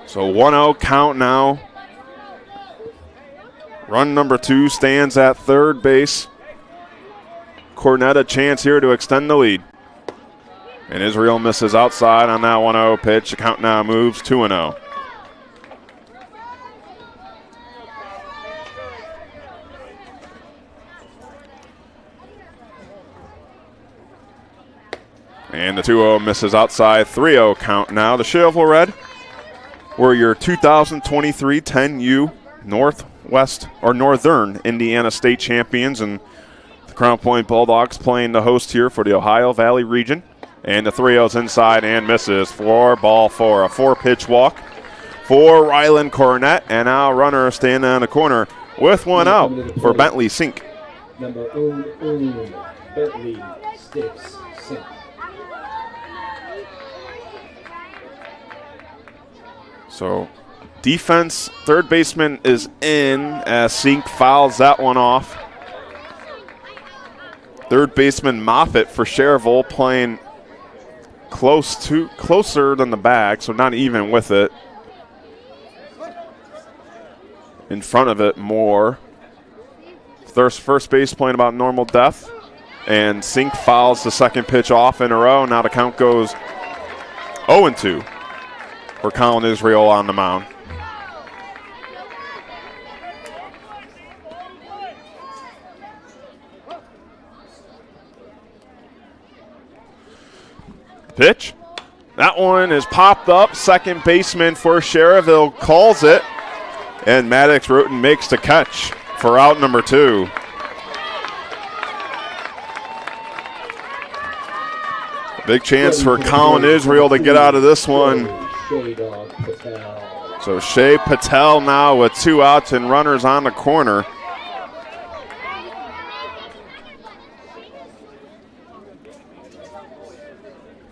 Speaker 2: So 1-0 count now. Run number 2 stands at third base. Cornett a chance here to extend the lead. And Israel misses outside on that 1-0 pitch. The count now moves 2-0. And the 2-0 misses outside. 3-0 count now. The Schererville Red were your 2023 10U Northwest or Northern Indiana State champions, and the Crown Point Bulldogs playing the host here for the Ohio Valley region. And the 3-0's inside and misses for ball four. A 4-pitch walk for Rylan Cornett, and now runner standing on the corner with one out for Bentley Sink.
Speaker 3: Number Bentley Sticks Sink.
Speaker 2: So defense, third baseman is in as Sink fouls that one off. Third baseman Moffitt for Schererville playing closer than the bag, so not even with it. in front of it more. First base playing about normal depth. And Sink fouls the second pitch off in a row. Now the count goes 0-2 for Colin Israel on the mound. Pitch. That one is popped up. Second baseman for Schererville calls it. And Maddox Roten makes the catch for out number 2. Big chance for Colin Israel to get out of this one. So Shea Patel now with 2 outs and runners on the corner.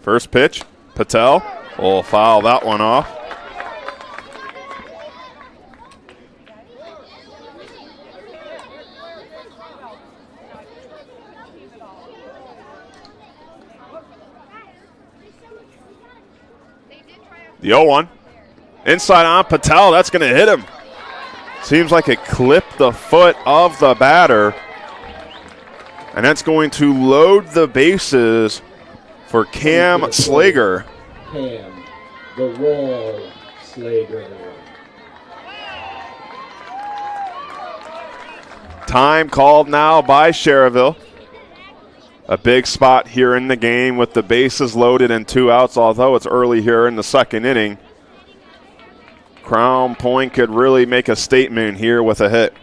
Speaker 2: First pitch, Patel will foul that one off. The 0-1. Inside on Patel, that's going to hit him. Seems like it clipped the foot of the batter. And that's going to load the bases for Cam Slager.
Speaker 3: Cam, the wall, Slager.
Speaker 2: Time called now by Schererville. A big spot here in the game with the bases loaded and 2 outs, although it's early here in the second inning. Crown Point could really make a statement here with a hit.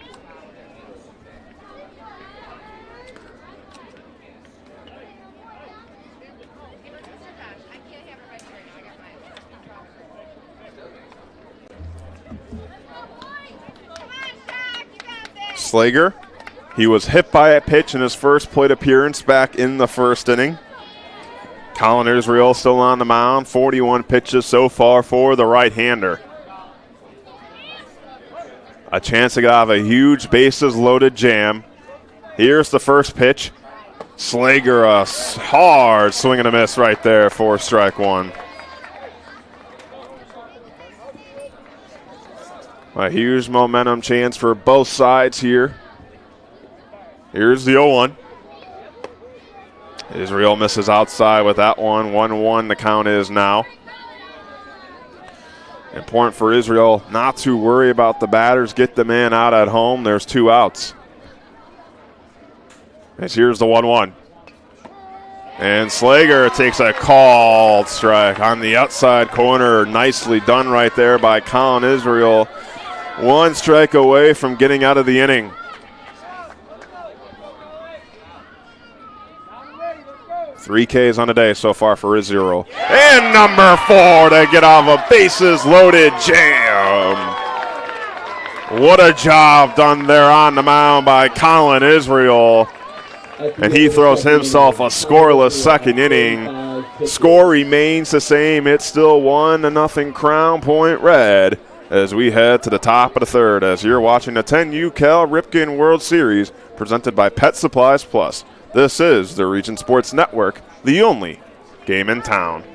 Speaker 2: Slager, he was hit by a pitch in his first plate appearance back in the first inning. Colin Israel still on the mound, 41 pitches so far for the right-hander. A chance to have a huge bases-loaded jam. Here's the first pitch. Slager, a hard swing and a miss right there for strike 1. A huge momentum chance for both sides here. Here's the 0-1. Israel misses outside with that one. 1-1 the count is now. Important for Israel not to worry about the batters. Get the man out at home. There's 2 outs. As here's the 1-1. And Slager takes a called strike on the outside corner. Nicely done right there by Colin Israel. 1 strike away from getting out of the inning. Three Ks on the day so far for Israel. And number 4 to get off a bases-loaded jam. What a job done there on the mound by Colin Israel. And he throws himself a scoreless second inning. Score remains the same. It's still 1-0 Crown Point Red as we head to the top of the third as you're watching the 10U Cal Ripken World Series presented by Pet Supplies Plus. This is the Region Sports Network, the only game in town.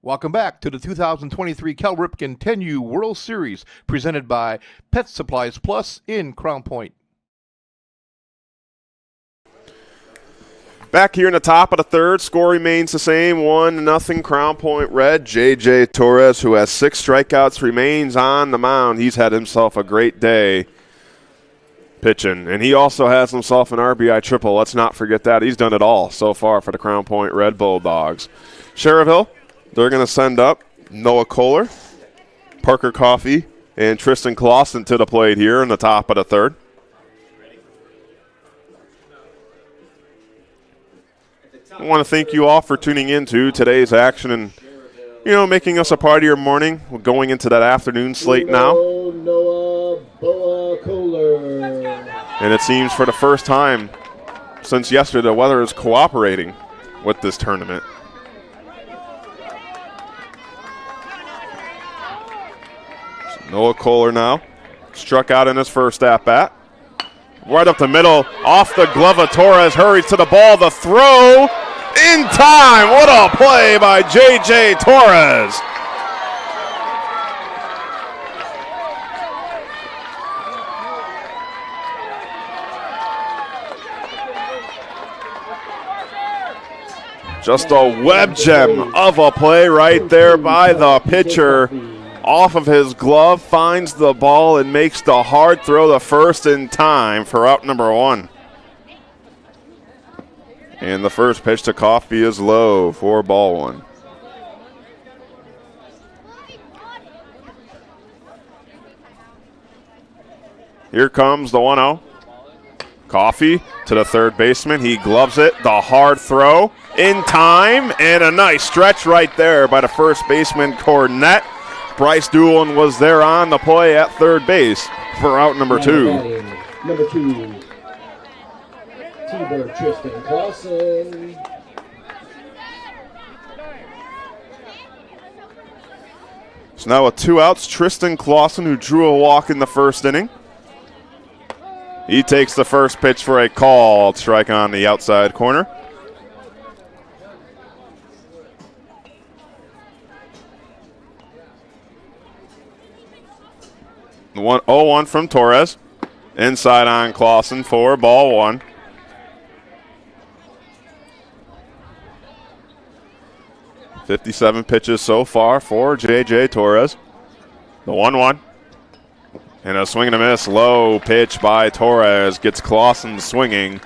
Speaker 1: Welcome back to the 2023 Cal Ripken 10U World Series presented by Pet Supplies Plus in Crown Point.
Speaker 2: Back here in the top of the third, score remains the same, 1-0 Crown Point Red. J.J. Torres, who has 6 strikeouts, remains on the mound. He's had himself a great day pitching, and he also has himself an RBI triple. Let's not forget that. He's done it all so far for the Crown Point Red Bulldogs. Schererville, they're going to send up Noah Kohler, Parker Coffey, and Tristan Clausen to the plate here in the top of the third. I want to thank you all for tuning in to today's action and, making us a part of your morning. We're going into that afternoon slate now. And it seems for the first time since yesterday, the weather is cooperating with this tournament. So Noah Kohler now struck out in his first at-bat. Right up the middle, off the glove of Torres, hurries to the ball, the throw in time. What a play by J.J. Torres. Just a web gem of a play right there by the pitcher. Off of his glove, finds the ball and makes the hard throw, the first in time for out number 1. And the first pitch to Coffey is low for ball 1. Here comes the 1-0. Coffey to the third baseman. He gloves it. The hard throw in time. And a nice stretch right there by the first baseman, Cornett. Bryce Doolin was there on the play at third base for out number 2.
Speaker 3: Number 2, T-Bird Tristan Clausen.
Speaker 2: So now with 2 outs, Tristan Clausen, who drew a walk in the first inning. He takes the first pitch for a called strike on the outside corner. The 1-0-1 from Torres. Inside on Clausen for ball 1. .57 pitches so far for J.J. Torres. The 1-1. And a swing and a miss. Low pitch by Torres. Gets Clausen swinging.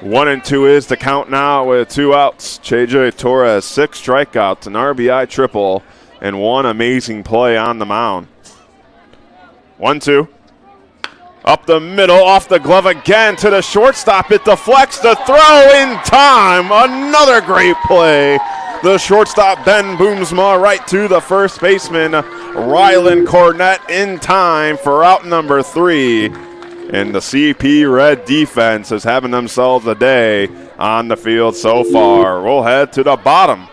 Speaker 2: 1-2 is the count now with 2 outs. J.J. Torres, 6 strikeouts, an RBI triple, and 1 amazing play on the mound. 1-2. Up the middle, off the glove again to the shortstop. It deflects, the throw in time. Another great play. The shortstop, Ben Boomsma, right to the first baseman, Rylan Cornett, in time for out number 3. And the CP Red defense is having themselves a day on the field so far. We'll head to the bottom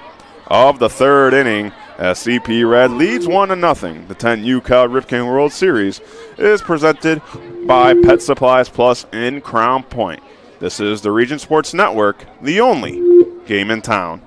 Speaker 2: of the third inning as CP Red leads 1-0. The 10U Cal Ripken World Series is presented by Pet Supplies Plus in Crown Point. This is the Region Sports Network, the only game in town.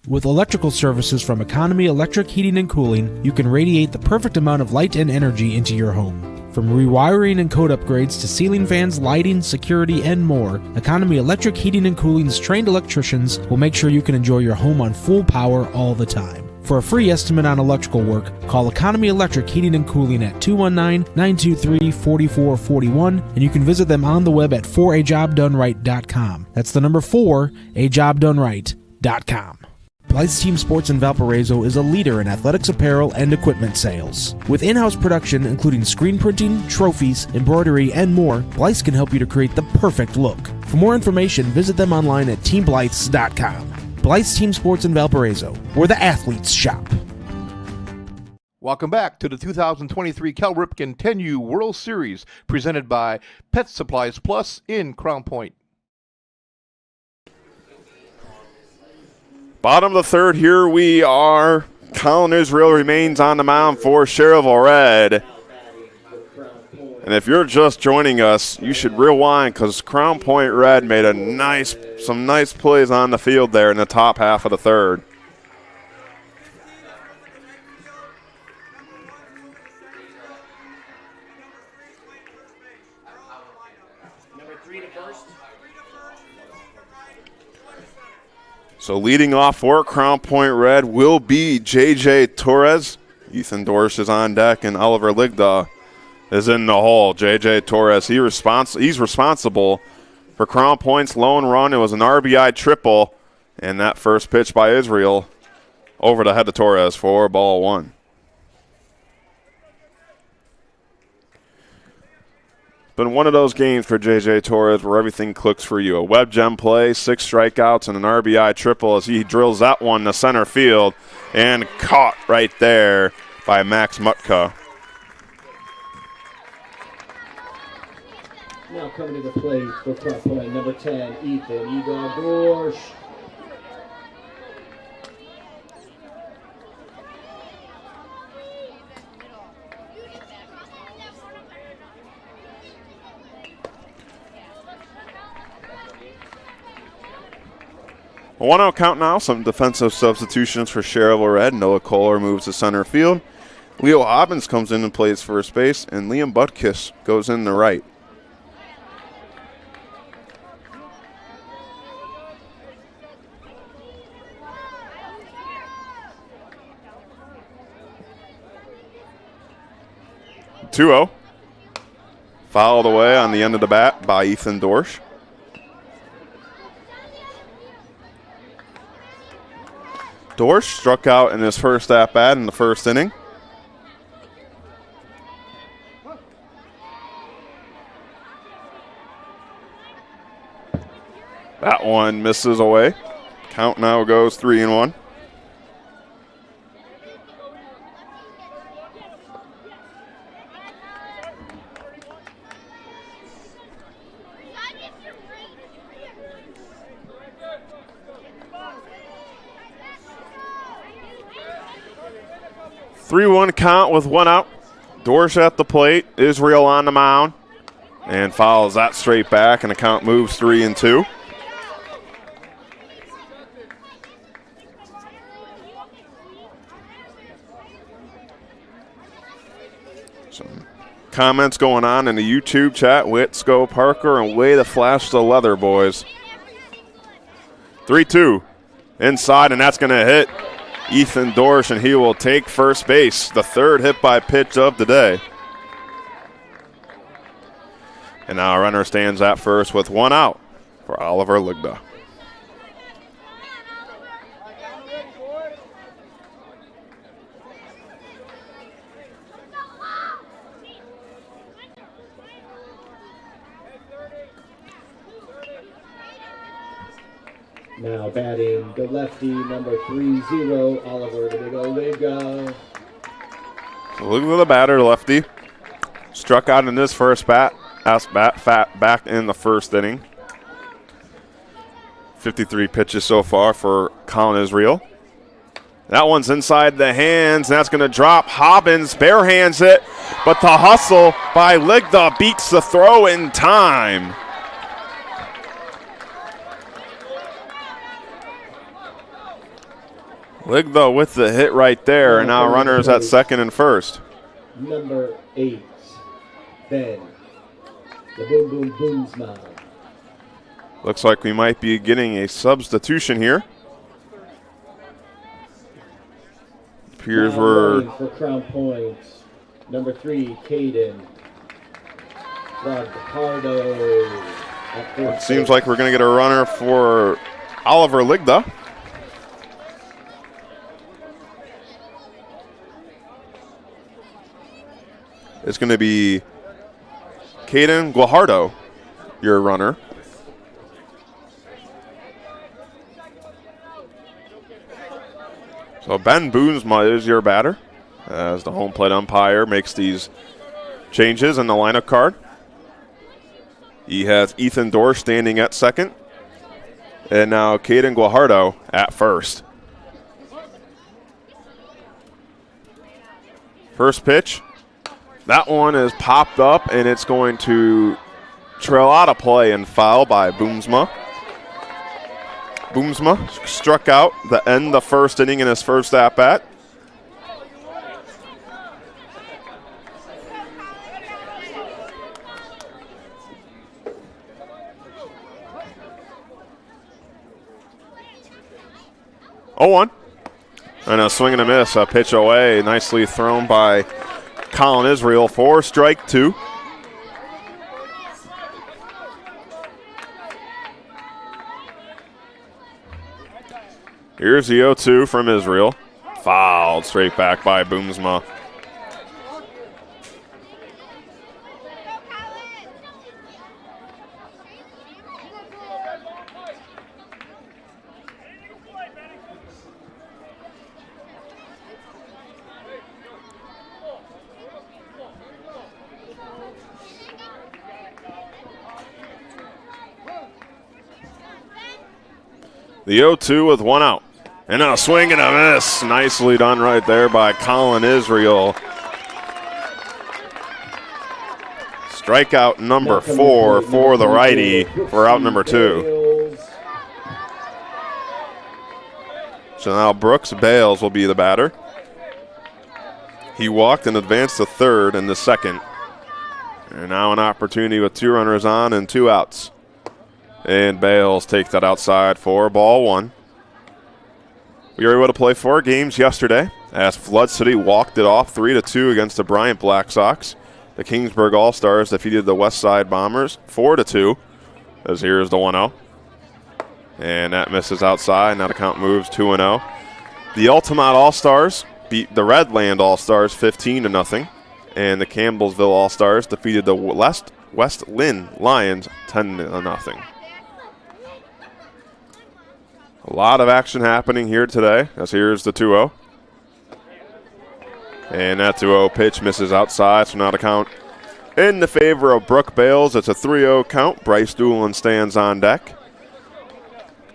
Speaker 8: With electrical services from Economy Electric Heating and Cooling, you can radiate the perfect amount of light and energy into your home. From rewiring and code upgrades to ceiling fans, lighting, security, and more, Economy Electric Heating and Cooling's trained electricians will make sure you can enjoy your home on full power all the time. For a free estimate on electrical work, call Economy Electric Heating and Cooling at 219-923-4441, and you can visit them on the web at 4ajobdoneright.com. That's the number 4ajobdoneright.com. Blythe's Team Sports in Valparaiso is a leader in athletics apparel and equipment sales. With in-house production including screen printing, trophies, embroidery, and more, Blythe's can help you to create the perfect look. For more information, visit them online at teamblythes.com. Blythe's Team Sports in Valparaiso, where the athletes shop.
Speaker 1: Welcome back to the 2023 Cal Ripken 10U World Series, presented by Pet Supplies Plus in Crown Point.
Speaker 2: Bottom of the third, here we are. Colin Israel remains on the mound for Schererville Red. And if you're just joining us, you should rewind because Crown Point Red made some nice plays on the field there in the top half of the third. So leading off for Crown Point Red will be J.J. Torres. Ethan Dorsch is on deck, and Oliver Ligda is in the hole. J.J. Torres, he's responsible for Crown Point's lone run. It was an RBI triple, and that first pitch by Israel over the head of Torres for ball one. Been one of those games for J.J. Torres where everything clicks for you. A web gem play, 6 strikeouts, and an RBI triple as he drills that one to center field and caught right there by Max Mutka.
Speaker 3: Now coming to the plate for Crown Point, number 10, Ethan Igor Dorsch.
Speaker 2: A 1-out count now. Some defensive substitutions for Schererville Red. Noah Kohler moves to center field. Leo Hobbins comes in and plays first base, and Liam Butkus goes in the right. Two-0. Fouled away on the end of the bat by Ethan Dorsch. Dorsch struck out in his first at-bat in the first inning. That one misses away. Count now goes 3-1. Three-one count with 1 out. Dorsch at the plate. Israel on the mound. And fouls that straight back, and the count moves 3-2. Some comments going on in the YouTube chat. Witsko, Parker, and way to flash the leather, boys. 3-2. Inside, and that's going to hit Ethan Dorsch, and he will take first base, the third hit by pitch of the day. And now a runner stands at first with 1 out for Oliver Ligda.
Speaker 3: Now batting the lefty, number 30, Oliver the Big Liga.
Speaker 2: So look at the batter, lefty. Struck out in this first back in the first inning. 53 pitches so far for Colin Israel. That one's inside the hands, and that's going to drop. Hobbins barehands it, but the hustle by Ligda beats the throw in time. Ligda with the hit right there, and now runners at second and first.
Speaker 3: Number 8, Ben. The Boom Boom Boomsma.
Speaker 2: Looks like we might be getting a substitution here. Appears we're
Speaker 3: for Crown Point, number 3, Caden Guajardo.
Speaker 2: It seems like we're going to get a runner for Oliver Ligda. It's going to be Caden Guajardo, your runner. So Ben Boonsma is your batter as the home plate umpire makes these changes in the lineup card. He has Ethan Dorsch standing at second, and now Caden Guajardo at first. First pitch. That one is popped up, and it's going to trail out of play and foul by Boomsma. Boomsma struck out the end of the first inning in his first at-bat. 0-1. And a swing and a miss, a pitch away, nicely thrown by Colin Israel for strike 2. Here's the 0-2 from Israel. Fouled straight back by Boomsma. The 0-2 with 1 out. And a swing and a miss. Nicely done right there by Colin Israel. Strikeout number 4 for the righty for out number 2. So now Brooks Bales will be the batter. He walked and advanced to third in the second. And now an opportunity with 2 runners on and 2 outs. And Bales takes that outside for ball 1. We were able to play 4 games yesterday as Flood City walked it off 3-2 against the Bryant Black Sox. The Kingsburg All-Stars defeated the West Side Bombers 4-2. As here's the 1-0. And that misses outside. Now the count moves 2-0. The Altamont All-Stars beat the Redland All-Stars 15-0. And the Campbellsville All-Stars defeated the West Lynn Lions 10-0. A lot of action happening here today, as here's the 2-0. And that 2-0 pitch misses outside, so now the count in the favor of Brooke Bales. It's a 3-0 count. Bryce Doolin stands on deck.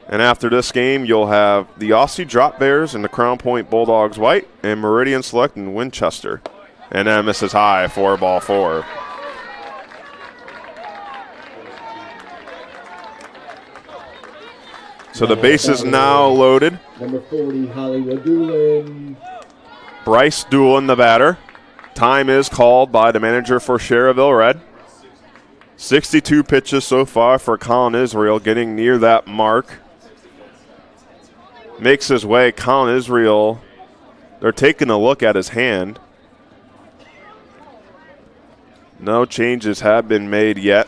Speaker 2: And after this game, you'll have the Aussie Drop Bears and the Crown Point Bulldogs White and Meridian Select in Winchester. And that misses high for ball 4. So the base is now loaded.
Speaker 3: Number 40, Hollywood Doolin.
Speaker 2: Bryce Doolin, the batter. Time is called by the manager for Schererville Red. 62 pitches so far for Colin Israel, getting near that mark. Makes his way. Colin Israel, they're taking a look at his hand. No changes have been made yet.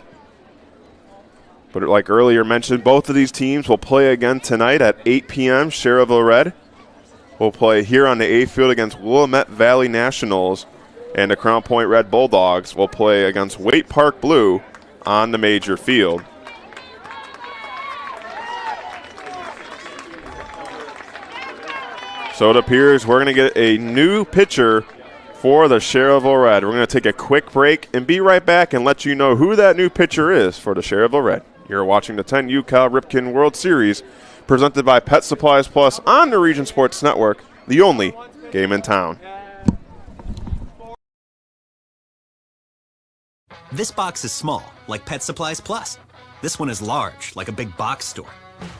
Speaker 2: But like earlier mentioned, both of these teams will play again tonight at 8 p.m. Schererville Red will play here on the A field against Willamette Valley Nationals, and the Crown Point Red Bulldogs will play against Waite Park Blue on the major field. So it appears we're going to get a new pitcher for the Schererville Red. We're going to take a quick break and be right back and let you know who that new pitcher is for the Schererville Red. You're watching the 10U Cal Ripken World Series presented by Pet Supplies Plus on the Region Sports Network, the only game in town.
Speaker 5: This box is small, like Pet Supplies Plus. This one is large, like a big box store.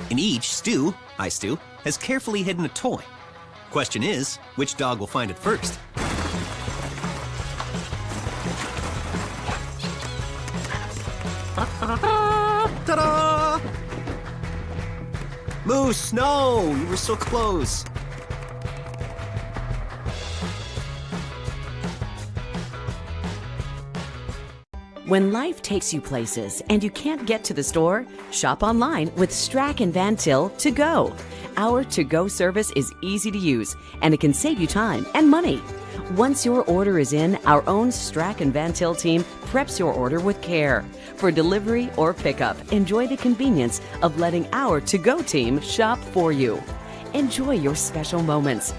Speaker 5: In each, Stu, hi Stu, has carefully hidden a toy. Question is, which dog will find it first? Ta-da! Moose, no! You were so close.
Speaker 6: When life takes you places and you can't get to the store, shop online with Strack and Van Til To Go. Our to-go service is easy to use, and it can save you time and money. Once your order is in, our own Strack and Van Til team preps your order with care. For delivery or pickup, enjoy the convenience of letting our to-go team shop for you. Enjoy your special moments.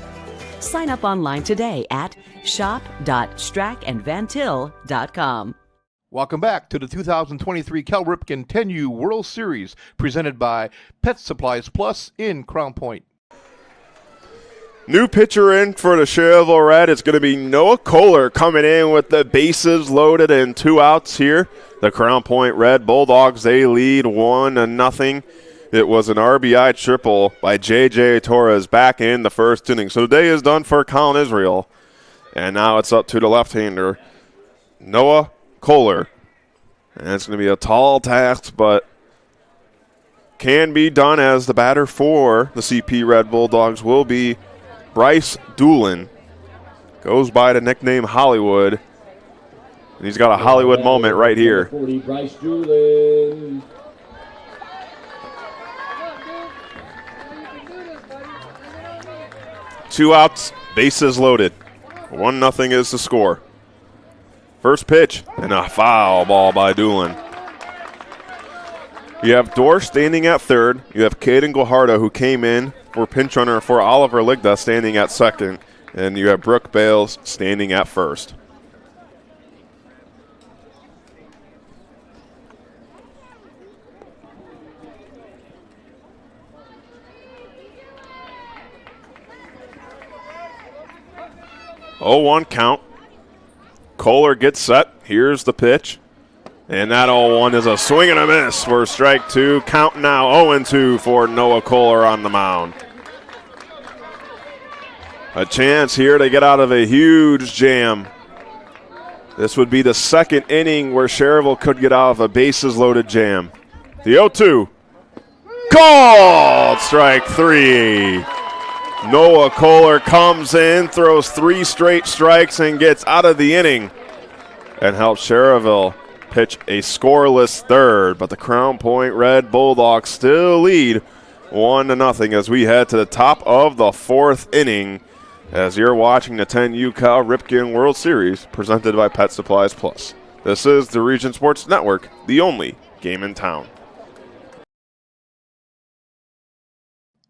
Speaker 6: Sign up online today at shop.strackandvantil.com.
Speaker 1: Welcome back to the 2023 Cal Ripken 10U World Series presented by Pet Supplies Plus in Crown Point.
Speaker 2: New pitcher in for the Schererville Red. It's going to be Noah Kohler coming in with the bases loaded and 2 outs here. The Crown Point Red Bulldogs, they lead 1-0. It was an RBI triple by J.J. Torres back in the first inning. So the day is done for Colin Israel. And now it's up to the left-hander, Noah Kohler. And it's going to be a tall task, but can be done, as the batter for the CP Red Bulldogs will be Bryce Doolin. Goes by the nickname Hollywood. And he's got a Hollywood moment right here.
Speaker 3: 40, Bryce Doolin.
Speaker 2: Two outs, bases loaded. 1-0 is the score. First pitch, and a foul ball by Doolin. You have Dorsch standing at third. You have Caden Guajardo, who came in for pinch runner for Oliver Ligda, standing at second. And you have Brooke Bales standing at first. Oh, 1 count. Kohler gets set. Here's the pitch. And that 0-1 is a swing and a miss for strike 2. Count now 0-2 for Noah Kohler on the mound. A chance here to get out of a huge jam. This would be the second inning where Schererville could get out of a bases-loaded jam. The 0-2. Called! Strike 3. Noah Kohler comes in, throws 3 straight strikes, and gets out of the inning and helps Schererville pitch a scoreless third. But the Crown Point Red Bulldogs still lead 1-0 as we head to the top of the 4th inning, as you're watching the 10U Cal Ripken World Series presented by Pet Supplies Plus. This is the Region Sports Network, the only game in town.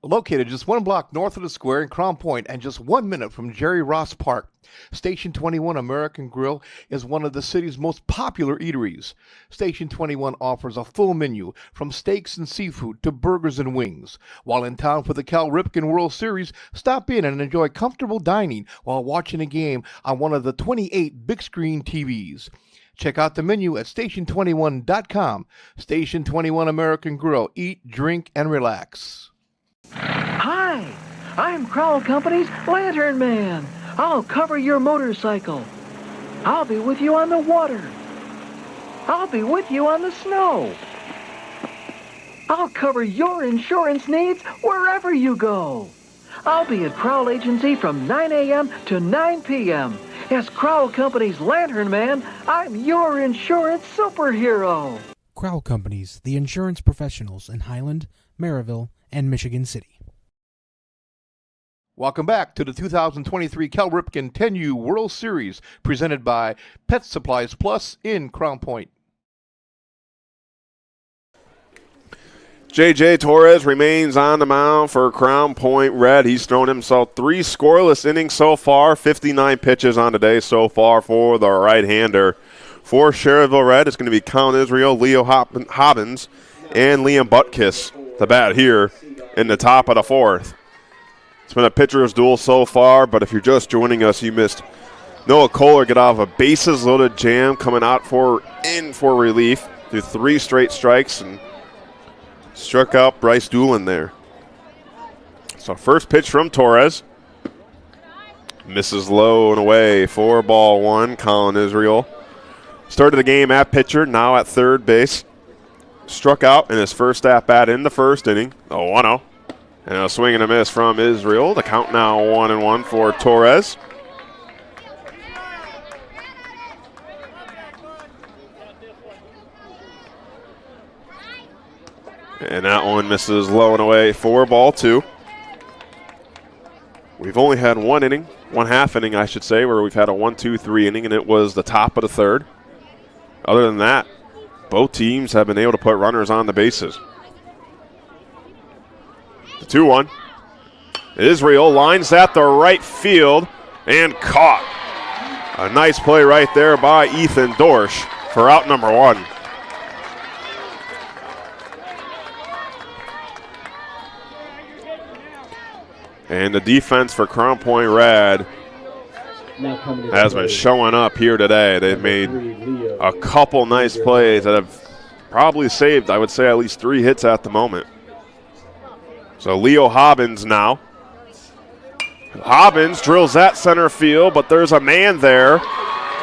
Speaker 1: Located just 1 block north of the square in Crown Point and just 1 minute from Jerry Ross Park, Station 21 American Grill is one of the city's most popular eateries. Station 21 offers a full menu from steaks and seafood to burgers and wings. While in town for the Cal Ripken World Series, stop in and enjoy comfortable dining while watching a game on one of the 28 big screen TVs. Check out the menu at station21.com. Station 21 American Grill. Eat, drink, and relax.
Speaker 7: Hi, I'm Crowell Company's Lantern Man. I'll cover your motorcycle. I'll be with you on the water. I'll be with you on the snow. I'll cover your insurance needs wherever you go. I'll be at Crowell Agency from 9 a.m. to 9 p.m. As Crowell Company's Lantern Man, I'm your insurance superhero.
Speaker 8: Crowell Companies, the insurance professionals in Highland, Maryville, and Michigan City.
Speaker 1: Welcome back to the 2023 Cal Ripken 10U World Series presented by Pet Supplies Plus in Crown Point.
Speaker 2: J.J. Torres remains on the mound for Crown Point Red. He's thrown himself 3 scoreless innings so far, 59 pitches on the day so far for the right-hander. For Schererville Red, it's going to be Colin Israel, Leo Hobbins, and Liam Butkus to bat here in the top of the 4th. It's been a pitcher's duel so far, but if you're just joining us, you missed Noah Kohler get out of a bases-loaded jam coming out in for relief through 3 straight strikes and struck out Bryce Doolin there. So first pitch from Torres. Misses low and away for ball 1. Colin Israel started the game at pitcher, now at third base. Struck out in his first at-bat in the first inning, 1-0. And a swing and a miss from Israel. The count now 1-1 for Torres. And that one misses low and away for ball 2. We've only had 1 inning, 1/2 inning, I should say, where we've had a 1-2-3 inning, and it was the top of the 3rd. Other than that, both teams have been able to put runners on the bases. The 2-1. Israel lines that to right field and caught. A nice play right there by Ethan Dorsch for out number 1. And the defense for Crown Point Red has been showing up here today. They've made a couple nice plays that have probably saved, I would say, at least 3 hits at the moment. So Leo Hobbins now. Hobbins drills that center field, but there's a man there,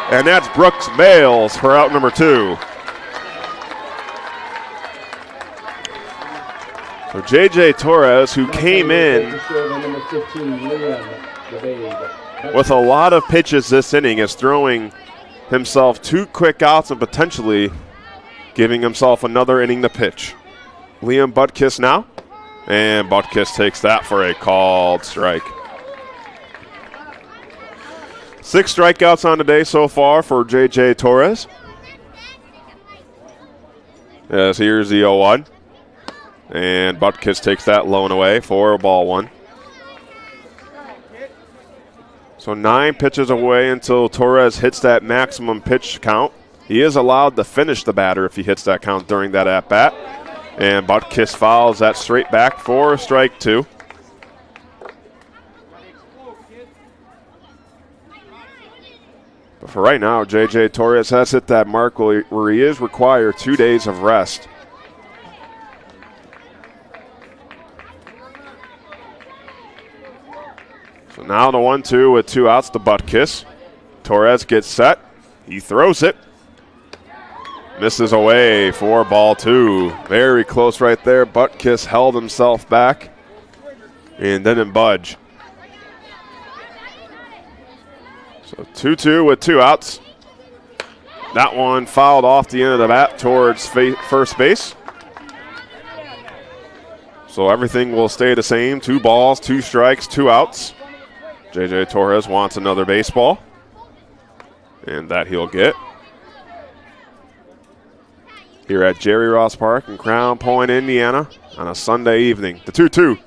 Speaker 2: and that's Brooks Bales for out number 2. So J.J. Torres, who came in
Speaker 3: Number 15, Liam Devade.
Speaker 2: with a lot of pitches this inning, is throwing himself 2 quick outs and potentially giving himself another inning to pitch. Liam Butkus now, and Butkus takes that for a called strike. 6 strikeouts on the day so far for J.J. Torres. As here's the 0-1. And Butkus takes that low and away for ball 1. So 9 pitches away until Torres hits that maximum pitch count. He is allowed to finish the batter if he hits that count during that at-bat. And Butkus fouls that straight back for strike 2. But for right now, J.J. Torres has hit that mark where he is required 2 days of rest. So now the 1-2 with 2 outs to Butkus. Torres gets set. He throws it. Misses away for ball 2. Very close right there. Butkus held himself back and didn't budge. So 2-2 with 2 outs. That one fouled off the end of the bat towards first base. So everything will stay the same. 2 balls, 2 strikes, 2 outs. J.J. Torres wants another baseball. And that he'll get. Here at Jerry Ross Park in Crown Point, Indiana on a Sunday evening. The 2-2.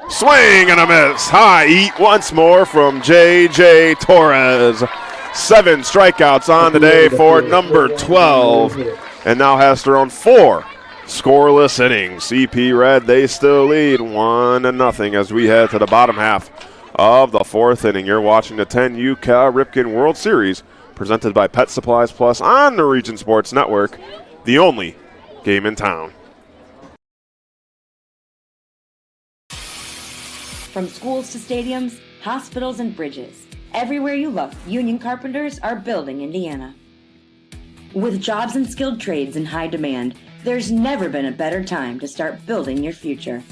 Speaker 2: Swing and a miss. High eat once more from J.J. Torres. 7 strikeouts on the day for number 12. And now has thrown 4 scoreless innings. CP Red, they still lead 1-0 as we head to the bottom half of the 4th inning. You're watching the 10U Cal Ripken World Series presented by Pet Supplies Plus on the Region Sports Network, the only game in town.
Speaker 9: From schools to stadiums, hospitals and bridges, everywhere you look, union carpenters are building Indiana. With jobs and skilled trades in high demand, there's never been a better time to start building your future.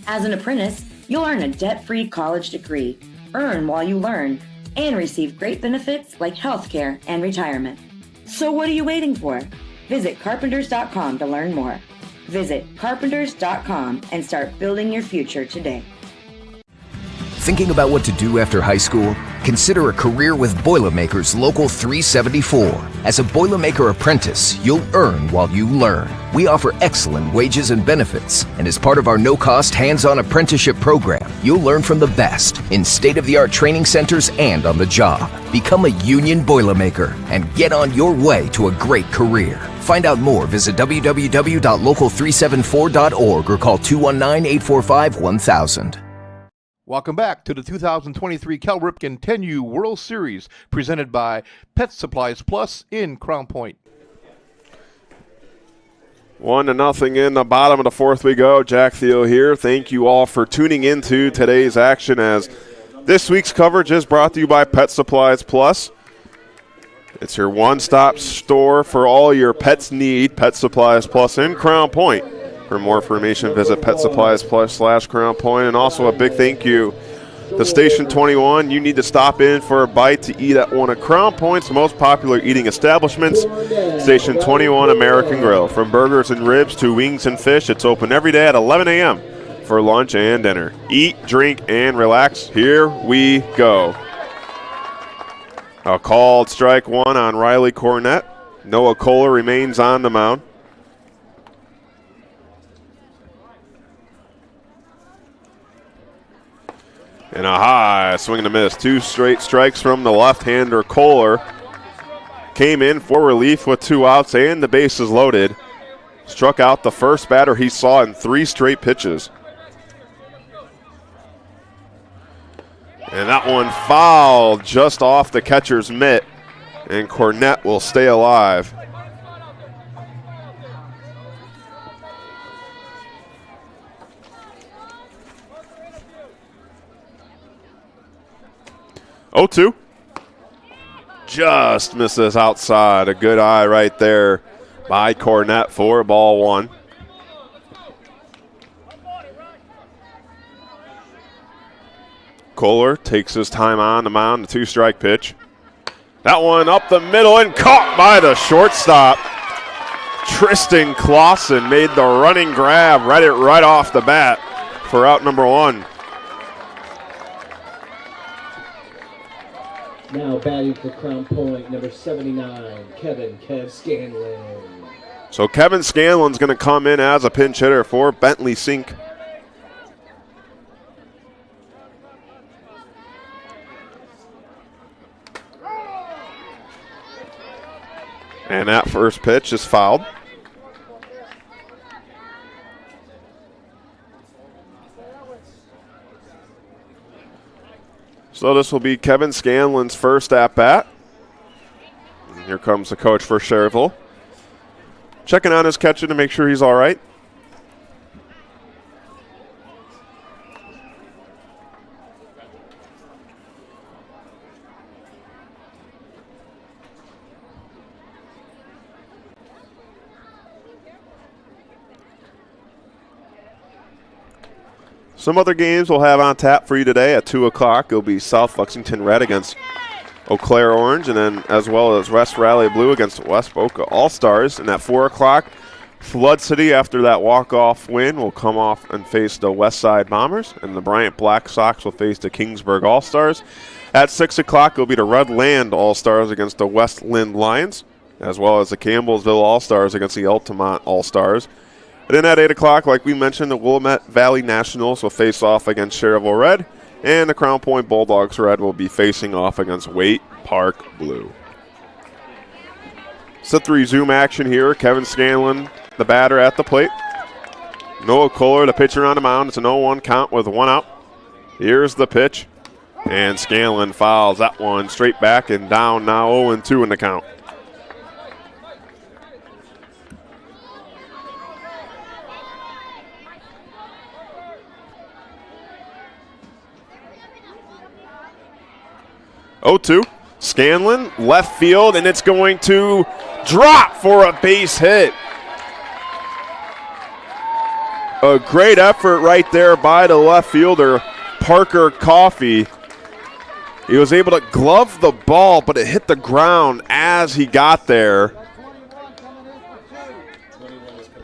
Speaker 9: As an apprentice, you'll earn a debt-free college degree, earn while you learn, and receive great benefits like health care and retirement. So what are you waiting for? Visit carpenters.com to learn more. Visit carpenters.com and start building your future today.
Speaker 10: Thinking about what to do after high school? Consider a career with Boilermakers Local 374. As a Boilermaker apprentice, you'll earn while you learn. We offer excellent wages and benefits, and as part of our no-cost hands-on apprenticeship program, you'll learn from the best in state-of-the-art training centers and on the job. Become a union Boilermaker and get on your way to a great career. Find out more, visit www.local374.org or call 219-845-1000.
Speaker 1: Welcome back to the 2023 Cal Ripken 10U World Series presented by Pet Supplies Plus in Crown Point.
Speaker 2: 1-0 in the bottom of the 4th we go. Jack Thiel here. Thank you all for tuning into today's action as this week's coverage is brought to you by Pet Supplies Plus. It's your one-stop store for all your pets' need. Pet Supplies Plus in Crown Point. For more information, visit PetSuppliesPlus/Crown Point. And also a big thank you to Station 21. You need to stop in for a bite to eat at one of Crown Point's most popular eating establishments, Station 21 American Grill. From burgers and ribs to wings and fish, it's open every day at 11 a.m. for lunch and dinner. Eat, drink, and relax. Here we go. A called strike 1 on Riley Cornett. Noah Kohler remains on the mound. And a high swing and a miss. 2 straight strikes from the left-hander Kohler. Came in for relief with 2 outs and the bases loaded. Struck out the first batter he saw in 3 straight pitches. And that one fouled just off the catcher's mitt. And Cornett will stay alive. Oh, 2. Just misses outside. A good eye right there by Cornett for ball 1. Kohler takes his time on the mound, the 2-strike pitch. That one up the middle and caught by the shortstop. Tristan Clausen made the running grab, read it right off the bat for out number 1.
Speaker 3: Now batting for Crown Point, number 79, Kev Scanlon.
Speaker 2: So Kevin Scanlon's going to come in as a pinch hitter for Bentley Sink. And that first pitch is fouled. So this will be Kevin Scanlon's first at-bat. Here comes the coach for Schererville. Checking on his catcher to make sure he's all right. Some other games we'll have on tap for you today at 2 o'clock. It'll be South Lexington Red against Eau Claire Orange, and then as well as West Raleigh Blue against West Boca All-Stars. And at 4 o'clock, Flood City, after that walk-off win, will come off and face the West Side Bombers, and the Bryant Black Sox will face the Kingsburg All-Stars. At 6 o'clock, it'll be the Redland All-Stars against the West Lynn Lions, as well as the Campbellsville All-Stars against the Altamont All-Stars. And then at 8 o'clock, like we mentioned, the Willamette Valley Nationals will face off against Schererville Red, and the Crown Point Bulldogs Red will be facing off against Waite Park Blue. Set 3 zoom action here. Kevin Scanlon, the batter at the plate. Noah Kohler, the pitcher on the mound. It's an 0-1 count with 1 out. Here's the pitch, and Scanlon fouls that one straight back and down, now 0-2 in the count. Scanlon, left field, and it's going to drop for a base hit. A great effort right there by the left fielder, Parker Coffey. He was able to glove the ball, but it hit the ground as he got there.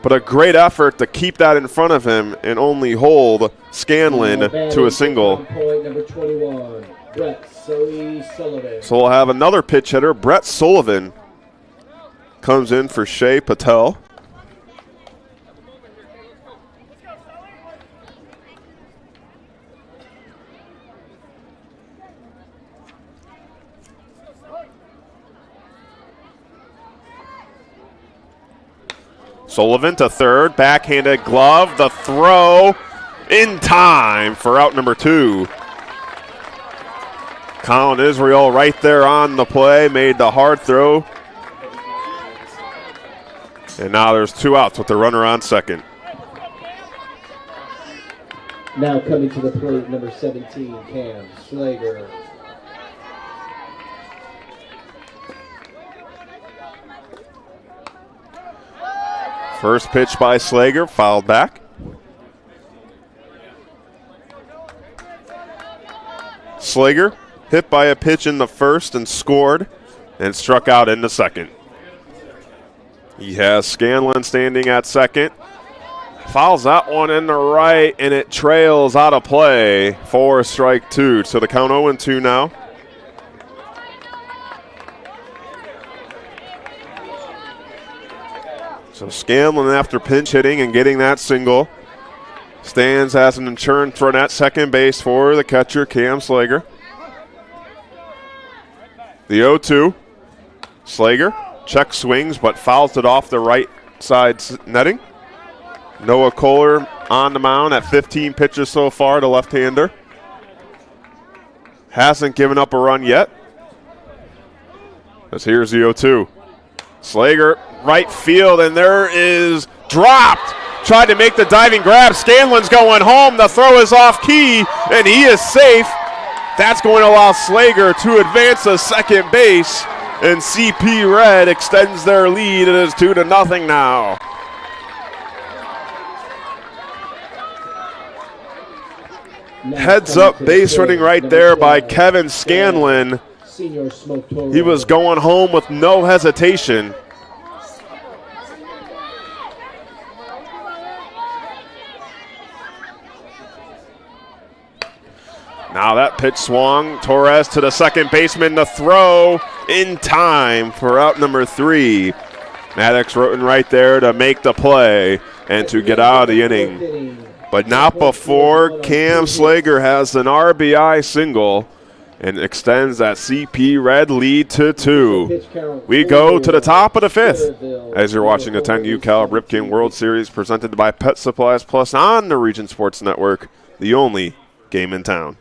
Speaker 2: But a great effort to keep that in front of him and only hold Scanlon to a single.
Speaker 3: Point number 21, Brett Sullivan.
Speaker 2: So we'll have another pitch hitter. Brett Sullivan comes in for Shea Patel. Sullivan to third, backhanded glove, the throw in time for out number 2. Colin Israel right there on the play, made the hard throw. And now there's 2 outs with the runner on second.
Speaker 3: Now coming to the plate, number 17, Cam Slager.
Speaker 2: First pitch by Slager, fouled back. Slager hit by a pitch in the first and scored, and struck out in the second. He has Scanlon standing at second. Fouls that one in the right, and it trails out of play for strike 2. So the count 0-2 now. So Scanlon, after pinch hitting and getting that single, stands as an insurance run at second base for the catcher, Cam Slager. The 0-2. Slager check swings, but fouls it off the right side netting. Noah Kohler on the mound at 15 pitches so far, the left-hander. Hasn't given up a run yet. As here's the 0-2. Slager, right field, and there is dropped. Tried to make the diving grab. Scanlon's going home. The throw is off key, and he is safe. That's going to allow Slager to advance to second base, and CP Red extends their lead. It is 2-0 now. Heads up base running right there by Kevin Scanlon. He was going home with no hesitation. Now that pitch swung. Torres to the second baseman. The throw in time for out number 3. Maddox Roten right there to make the play and to get out of the inning. But not before Cam Slager has an RBI single and extends that CP Red lead to 2. We go to the top of the 5th as you're watching the 10U Cal Ripken World Series presented by Pet Supplies Plus on the Region Sports Network, the only game in town.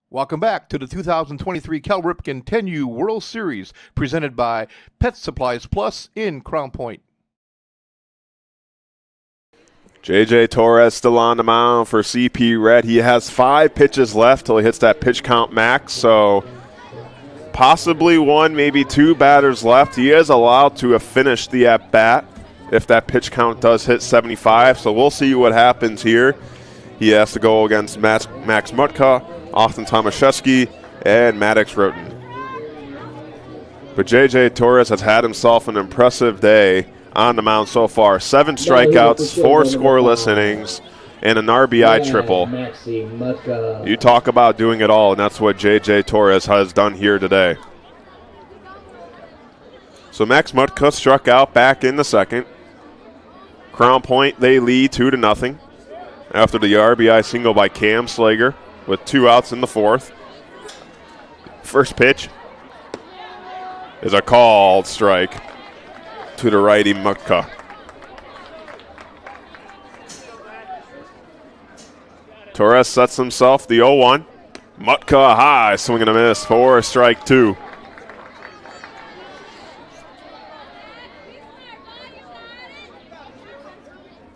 Speaker 1: Welcome back to the 2023 Cal Ripken 10U World Series presented by Pet Supplies Plus in Crown Point.
Speaker 2: JJ Torres still on the mound for CP Red. He has 5 pitches left till he hits that pitch count max, so possibly 1, maybe 2 batters left. He is allowed to have finished the at-bat if that pitch count does hit 75, so we'll see what happens here. He has to go against Max Mutka, Austin Tomaszewski, and Maddox Roten. But JJ Torres has had himself an impressive day on the mound so far. 7 strikeouts, 4 scoreless innings, and an RBI triple. You talk about doing it all, and that's what JJ Torres has done here today. So Max Mutka struck out back in the second. Crown Point, they lead 2-0 after the RBI single by Cam Slager with 2 outs in the 4th. First pitch is a called strike to the righty Mutka. Torres sets himself the 0-1. Mutka high, swing and a miss for strike 2.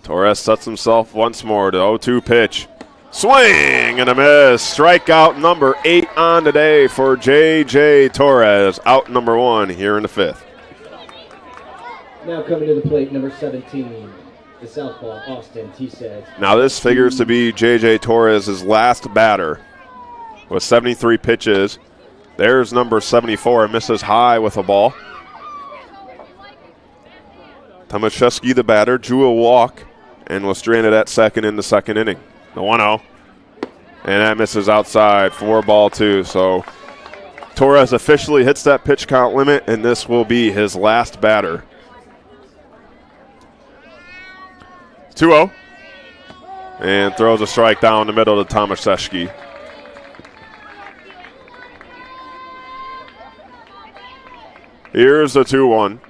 Speaker 2: Torres sets himself once more to 0-2 pitch. Swing and a miss. Strikeout number 8 on today for JJ Torres. Out number 1 here in the 5th.
Speaker 3: Now coming to the plate, number 17, the southpaw, Austin T-Sets.
Speaker 2: Now this figures to be JJ Torres' last batter with 73 pitches. There's number 74, misses high with a ball. Tomaszewski, the batter, drew a walk and was stranded at second in the second inning. The 1-0. And that misses outside, 4-2. So Torres officially hits that pitch count limit, and this will be his last batter. 2-0. And throws a strike down the middle to Tomaszewski. Here's the 2-1.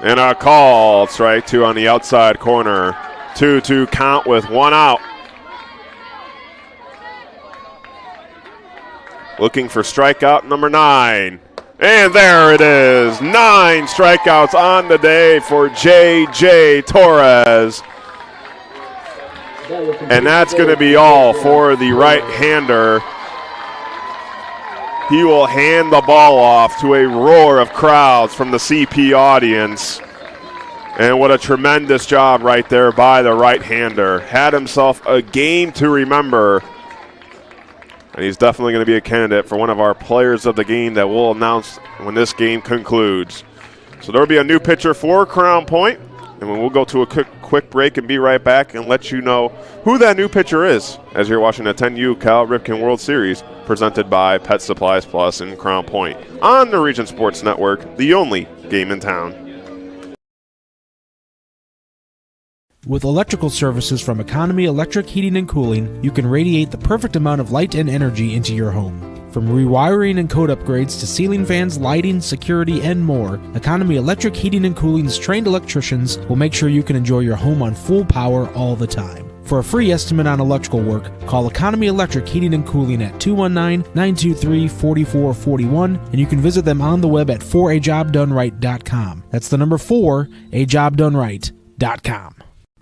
Speaker 2: And a called strike 2 on the outside corner. 2-2 count with 1 out. Looking for strikeout number 9. And there it is. 9 strikeouts on the day for JJ Torres. And that's going to be all for the right-hander. He will hand the ball off to a roar of crowds from the CP audience. And what a tremendous job right there by the right-hander. Had himself a game to remember. And he's definitely going to be a candidate for one of our players of the game that we'll announce when this game concludes. So there will be a new pitcher for Crown Point. And we'll go to a quick quick break and be right back and let you know who that new pitcher is as you're watching the 10U Cal Ripken World Series presented by Pet Supplies Plus in Crown Point on the Region Sports Network, the only game in town.
Speaker 8: With electrical services from Economy Electric Heating and Cooling, you can radiate the perfect amount of light and energy into your home. From rewiring and code upgrades to ceiling fans, lighting, security, and more, Economy Electric Heating and Cooling's trained electricians will make sure you can enjoy your home on full power all the time. For a free estimate on electrical work, call Economy Electric Heating and Cooling at 219-923-4441, and you can visit them on the web at 4ajobdoneright.com. That's the number 4ajobdoneright.com.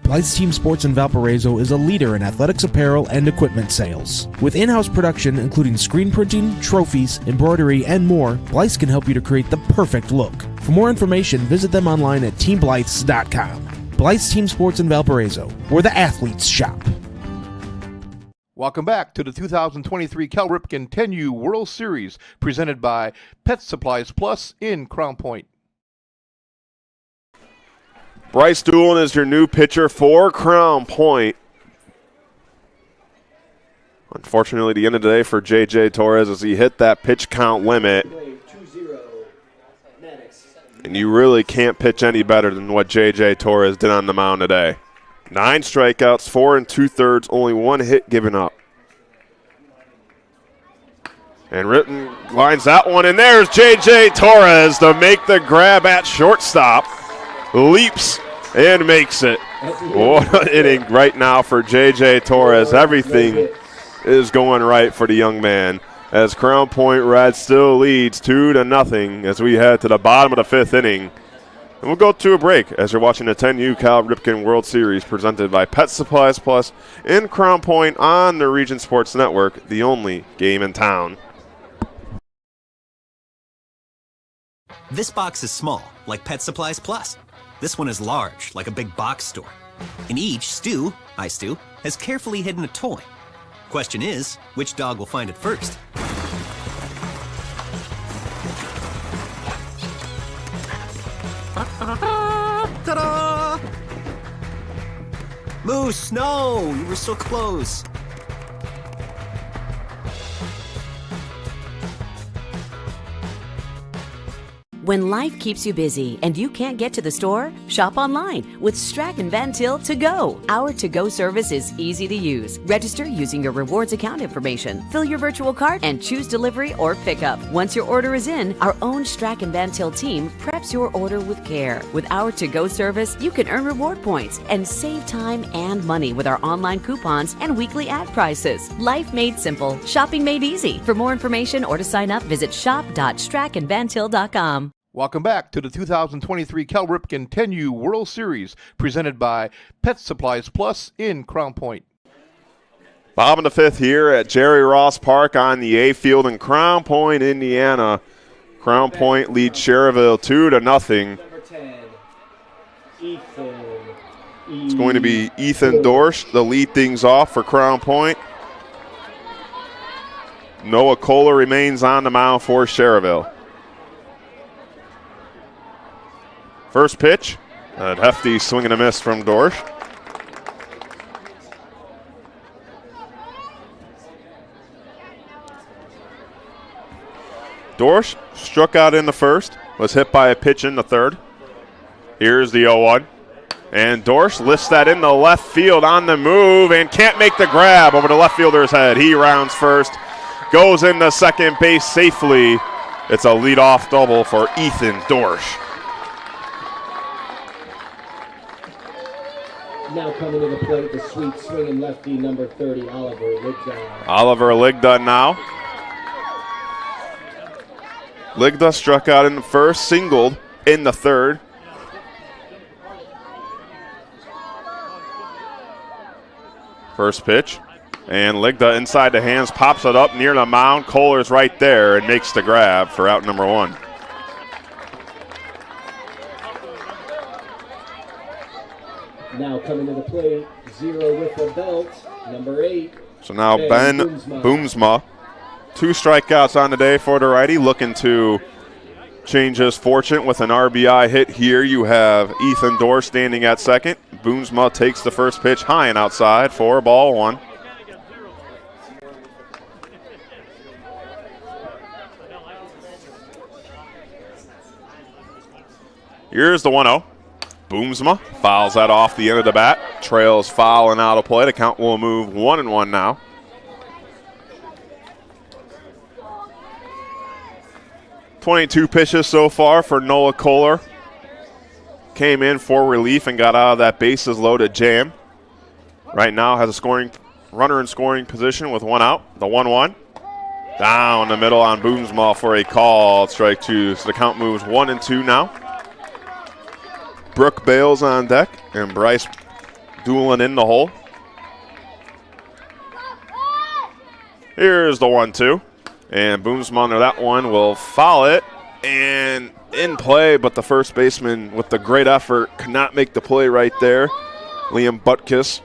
Speaker 8: Blythe's Team Sports in Valparaiso is a leader in athletics apparel and equipment sales. With in-house production including screen printing, trophies, embroidery, and more, Blythe can help you to create the perfect look. For more information, visit them online at teamblythes.com. Blythe's Team Sports in Valparaiso, where the athletes shop.
Speaker 1: Welcome back to the 2023 Cal Ripken 10U World Series presented by Pet Supplies Plus in Crown Point.
Speaker 2: Bryce Doolin is your new pitcher for Crown Point. Unfortunately, the end of the day for J.J. Torres as he hit that pitch count limit. And you really can't pitch any better than what J.J. Torres did on the mound today. 9 strikeouts, 4 2/3, only 1 hit given up. And Ripken lines that one, and there's J.J. Torres to make the grab at shortstop. Leaps and makes it. What an inning right now for J.J. Torres. Everything is going right for the young man as Crown Point Red still leads 2-0 as we head to the bottom of the 5th inning. And we'll go to a break as you're watching the 10U Cal Ripken World Series presented by Pet Supplies Plus in Crown Point on the Region Sports Network, the only game in town.
Speaker 5: This box is small, like Pet Supplies Plus. This one is large, like a big box store. In each, Stu, has carefully hidden a toy. Question is, which dog will find it first? Ta-da! Moose, no! You were so close.
Speaker 6: When life keeps you busy and you can't get to the store, shop online with Strachan Van Til To Go. Our to-go service is easy to use. Register using your rewards account information, fill your virtual cart, and choose delivery or pickup. Once your order is in, our own Strachan Van Til team preps your order with care. With our to-go service, you can earn reward points and save time and money with our online coupons and weekly ad prices. Life made simple, shopping made easy. For more information or to sign up, visit shop.strachanvantil.com.
Speaker 1: Welcome back to the 2023 Cal Ripken 10U World Series presented by Pet Supplies Plus in Crown Point.
Speaker 2: Bottom of the 5th here at Jerry Ross Park on the A field in Crown Point, Indiana. Crown Point leads Schererville 2-0. It's going to be Ethan Dorsch to lead things off for Crown Point. Noah Kohler remains on the mound for Schererville. First pitch, a hefty swing and a miss from Dorsch. Dorsch struck out in the first, was hit by a pitch in the third. Here's the 0-1. And Dorsch lifts that into left field on the move and can't make the grab over the left fielder's head. He rounds first, goes into second base safely. It's a leadoff double for Ethan Dorsch.
Speaker 3: Now coming to the plate, the sweet swinging lefty, number 30, Oliver Ligda.
Speaker 2: Oliver Ligda now. Ligda struck out in the first, singled in the third. First pitch, and Ligda inside the hands, pops it up near the mound. Kohler's right there and makes the grab for out number 1.
Speaker 3: Now coming to the plate, 0 with the belt, number 8.
Speaker 2: So now Ben Boomsma. 2 strikeouts on the day for the righty, looking to change his fortune with an RBI hit here. You have Ethan Dorsch standing at second. Boomsma takes the first pitch high and outside for ball one. Here's the 1-0. Boomsma fouls that off the end of the bat. Trails foul and out of play. The count will move 1-1 now. .22 pitches so far for Noah Kohler. Came in for relief and got out of that bases loaded jam. Right now has a scoring runner in scoring position with one out. The 1-1. Down the middle on Boomsma for a call. Strike two. So the count moves 1-2 now. Brooke Bales on deck and Bryce dueling in the hole. Here's the 1-2. And Boomsma under that one will foul it. And in play, but the first baseman with the great effort could not make the play right there. Liam Butkus.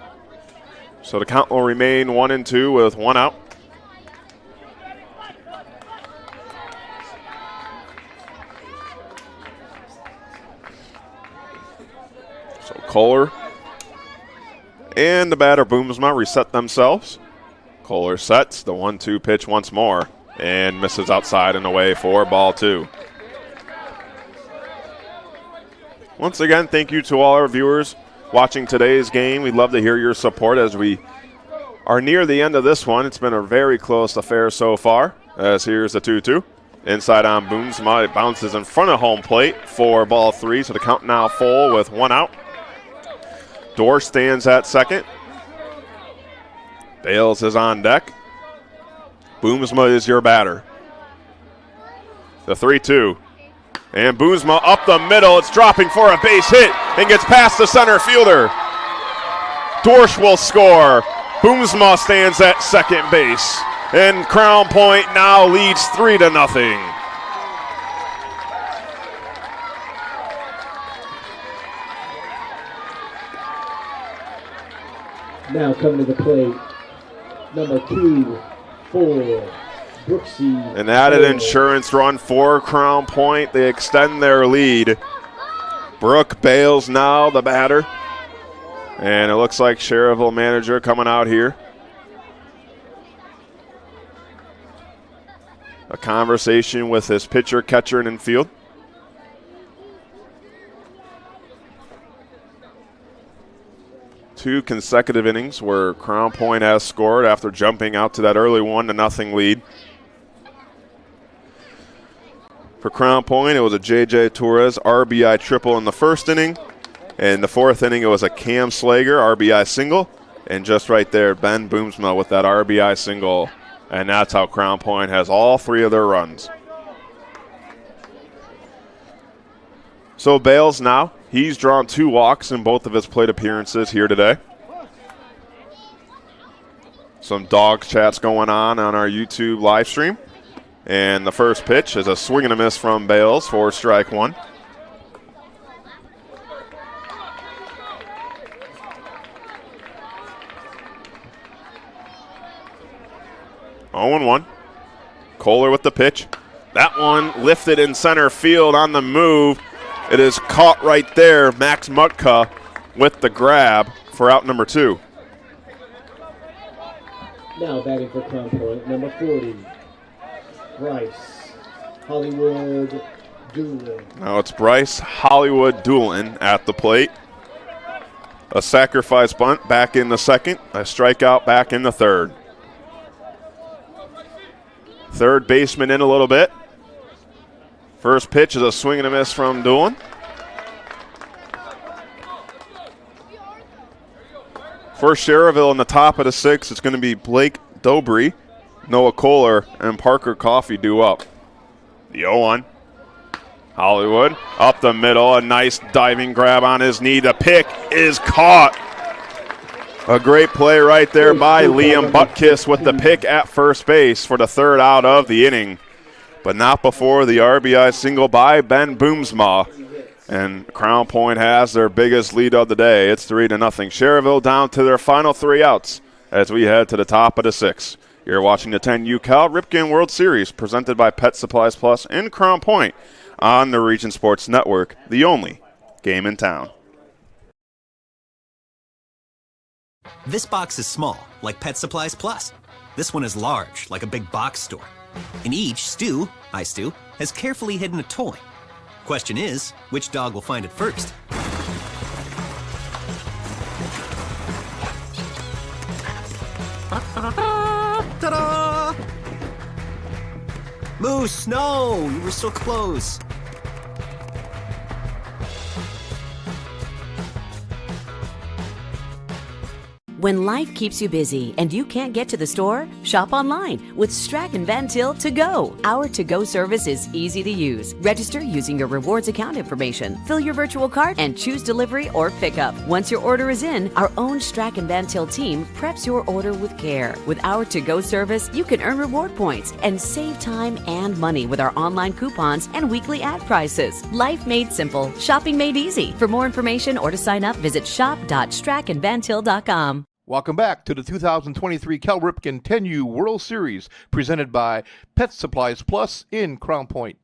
Speaker 2: So the count will remain 1-2 with one out. So Kohler and the batter Boomsma reset themselves. Kohler sets the 1-2 pitch once more and misses outside and away for ball two. Once again, thank you to all our viewers watching today's game. We'd love to hear your support as we are near the end of this one. It's been a very close affair so far. As here's the 2-2. Inside on Boomsma. It bounces in front of home plate for ball three. So the count now full with one out. Dorr stands at second. Bales is on deck. Boomsma is your batter. The 3-2. And Boomsma up the middle. It's dropping for a base hit and gets past the center fielder. Dorsch will score. Boomsma stands at second base. And Crown Point now leads 3-0.
Speaker 3: Now coming to the plate, number 2 for Brooksy.
Speaker 2: An added insurance run for Crown Point. They extend their lead. Brooke Bales now the batter. And it looks like Schererville manager coming out here. A conversation with his pitcher, catcher, and infield. Two consecutive innings where Crown Point has scored after jumping out to that early 1-0 lead. For Crown Point, it was a J.J. Torres RBI triple in the first inning. In the fourth inning, it was a Cam Slager RBI single. And just right there, Ben Boomsma with that RBI single. And that's how Crown Point has all three of their runs. So Bales now, he's drawn 2 walks in both of his plate appearances here today. Some dog chats going on our YouTube live stream. And the first pitch is a swing and a miss from Bales for strike one. Oh and 1. Kohler with the pitch. That one lifted in center field on the move. It is caught right there. Max Mutka with the grab for out number 2.
Speaker 3: Now batting for Crown Point, number 40, Bryce Hollywood Doolin.
Speaker 2: Now it's Bryce Hollywood Doolin at the plate. A sacrifice bunt back in the second. A strikeout back in the third. Third baseman in a little bit. First pitch is a swing and a miss from Doolin. For Schererville in the top of the 6th, it's going to be Blake Dobry, Noah Kohler, and Parker Coffey due up. The 0-1. Hollywood up the middle. A nice diving grab on his knee. The pick is caught. A great play right there by Liam Butkus with the pick at first base for the third out of the inning. But not before the RBI single by Ben Boomsma. And Crown Point has their biggest lead of the day. It's 3-0. Schererville down to their final 3 outs as we head to the top of the 6th. You're watching the 10U Cal Ripken World Series presented by Pet Supplies Plus in Crown Point on the Region Sports Network, the only game in town.
Speaker 5: This box is small, like Pet Supplies Plus. This one is large, like a big box store. In each, Stu, has carefully hidden a toy. Question is, which dog will find it first? Ta-da! Moose, no! You were so close.
Speaker 6: When life keeps you busy and you can't get to the store, shop online with Strachan Van Til To Go. Our to-go service is easy to use. Register using your rewards account information, fill your virtual cart, and choose delivery or pickup. Once your order is in, our own Strachan Van Til team preps your order with care. With our to-go service, you can earn reward points and save time and money with our online coupons and weekly ad prices. Life made simple, shopping made easy. For more information or to sign up, visit shop.strachanvantil.com.
Speaker 1: Welcome back to the 2023 Cal Ripken 10U World Series, presented by Pet Supplies Plus in Crown Point.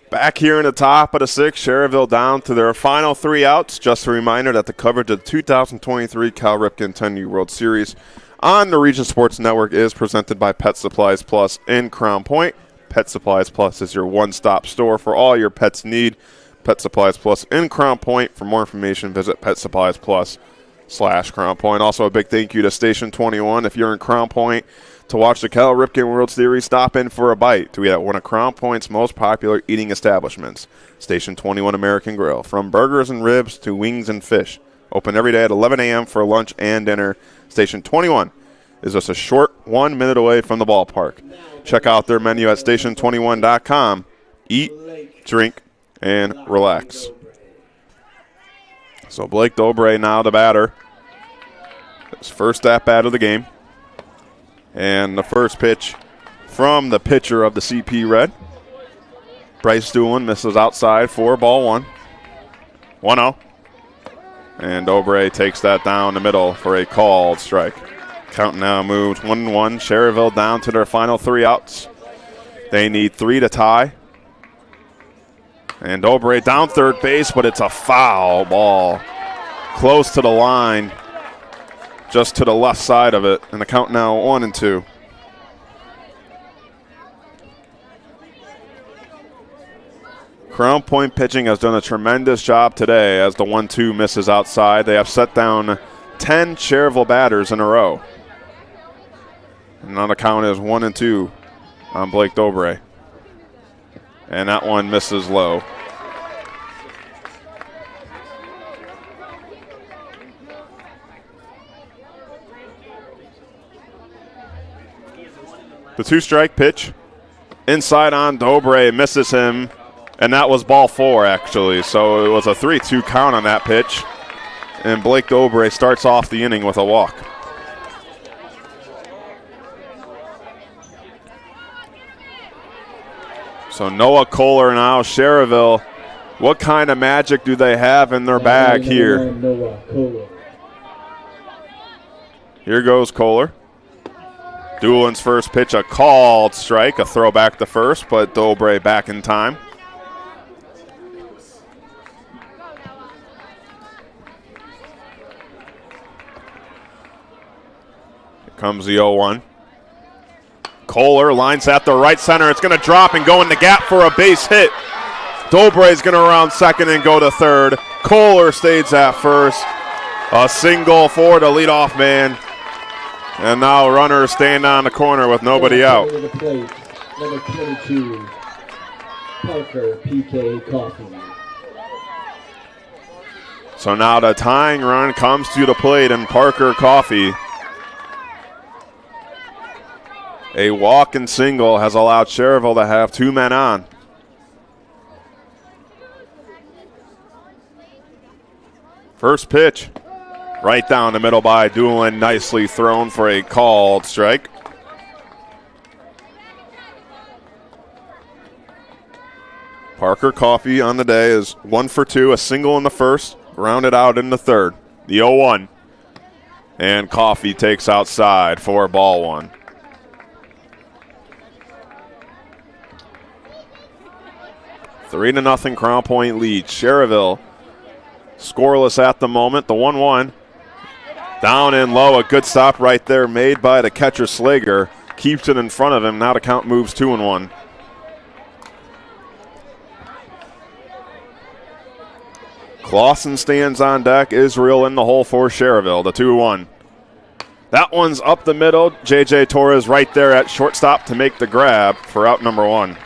Speaker 2: Back here in the top of the sixth, Schererville down to their final 3 outs. Just a reminder that the coverage of the 2023 Cal Ripken 10U World Series on the Region Sports Network is presented by Pet Supplies Plus in Crown Point. Pet Supplies Plus is your one-stop store for all your pets' need. Pet Supplies Plus in Crown Point. For more information, visit PetSuppliesPlus/Crown Point. Also, a big thank you to Station 21. If you're in Crown Point to watch the Cal Ripken World Series, stop in for a bite to eat at one of Crown Point's most popular eating establishments, Station 21 American Grill. From burgers and ribs to wings and fish. Open every day at 11 a.m. for lunch and dinner. Station 21 is just a short 1 minute away from the ballpark. Check out their menu at station21.com. Eat, drink, and relax. So Blake Dobre now the batter. His first at-bat of the game. And the first pitch from the pitcher of the CP Red. Bryce Doolin misses outside for ball one. 1-0. And Dobre takes that down the middle for a called strike. Count now moves 1-1. Schererville down to their final 3 outs. They need 3 to tie. And Dobre down third base, but it's a foul ball. Close to the line, just to the left side of it. And the count now 1-2. Crown Point pitching has done a tremendous job today as the 1-2 misses outside. They have set down 10 Schererville batters in a row. And now the count is 1-2 on Blake Dobre. And that one misses low. The 2-strike pitch. Inside on Dobre, misses him. And that was ball 4, actually. So it was a 3-2 count on that pitch. And Blake Dobre starts off the inning with a walk. So Noah Kohler now, Schererville. What kind of magic do they have in their bag here? Here goes Kohler. Doolin's first pitch, a called strike, a throwback to first, but Dobre back in time. Here comes the 0-1. Kohler lines at the right center. It's going to drop and go in the gap for a base hit. Dobre's going to round second and go to third. Kohler stays at first. A single for the leadoff man. And now runners stand on the corner with nobody out.
Speaker 3: Number 22, Parker P.K. Coffee.
Speaker 2: So now the tying run comes to the plate, and Parker Coffee. A walk and single has allowed Schererville to have 2 men on. First pitch, right down the middle by Doolin, nicely thrown for a called strike. Parker Coffee on the day is 1 for 2, a single in the first, grounded out in the third. The 0-1. And Coffee takes outside for ball 1. Three to nothing Crown Point lead. Schererville scoreless at the moment. The 1-1 Down and low, a good stop right there made by the catcher Slager. Keeps it in front of him. Now the count moves 2-1. Clausen stands on deck. Israel in the hole for Schererville, the 2-1. That one's up the middle. J.J. Torres right there at shortstop to make the grab for out number 1.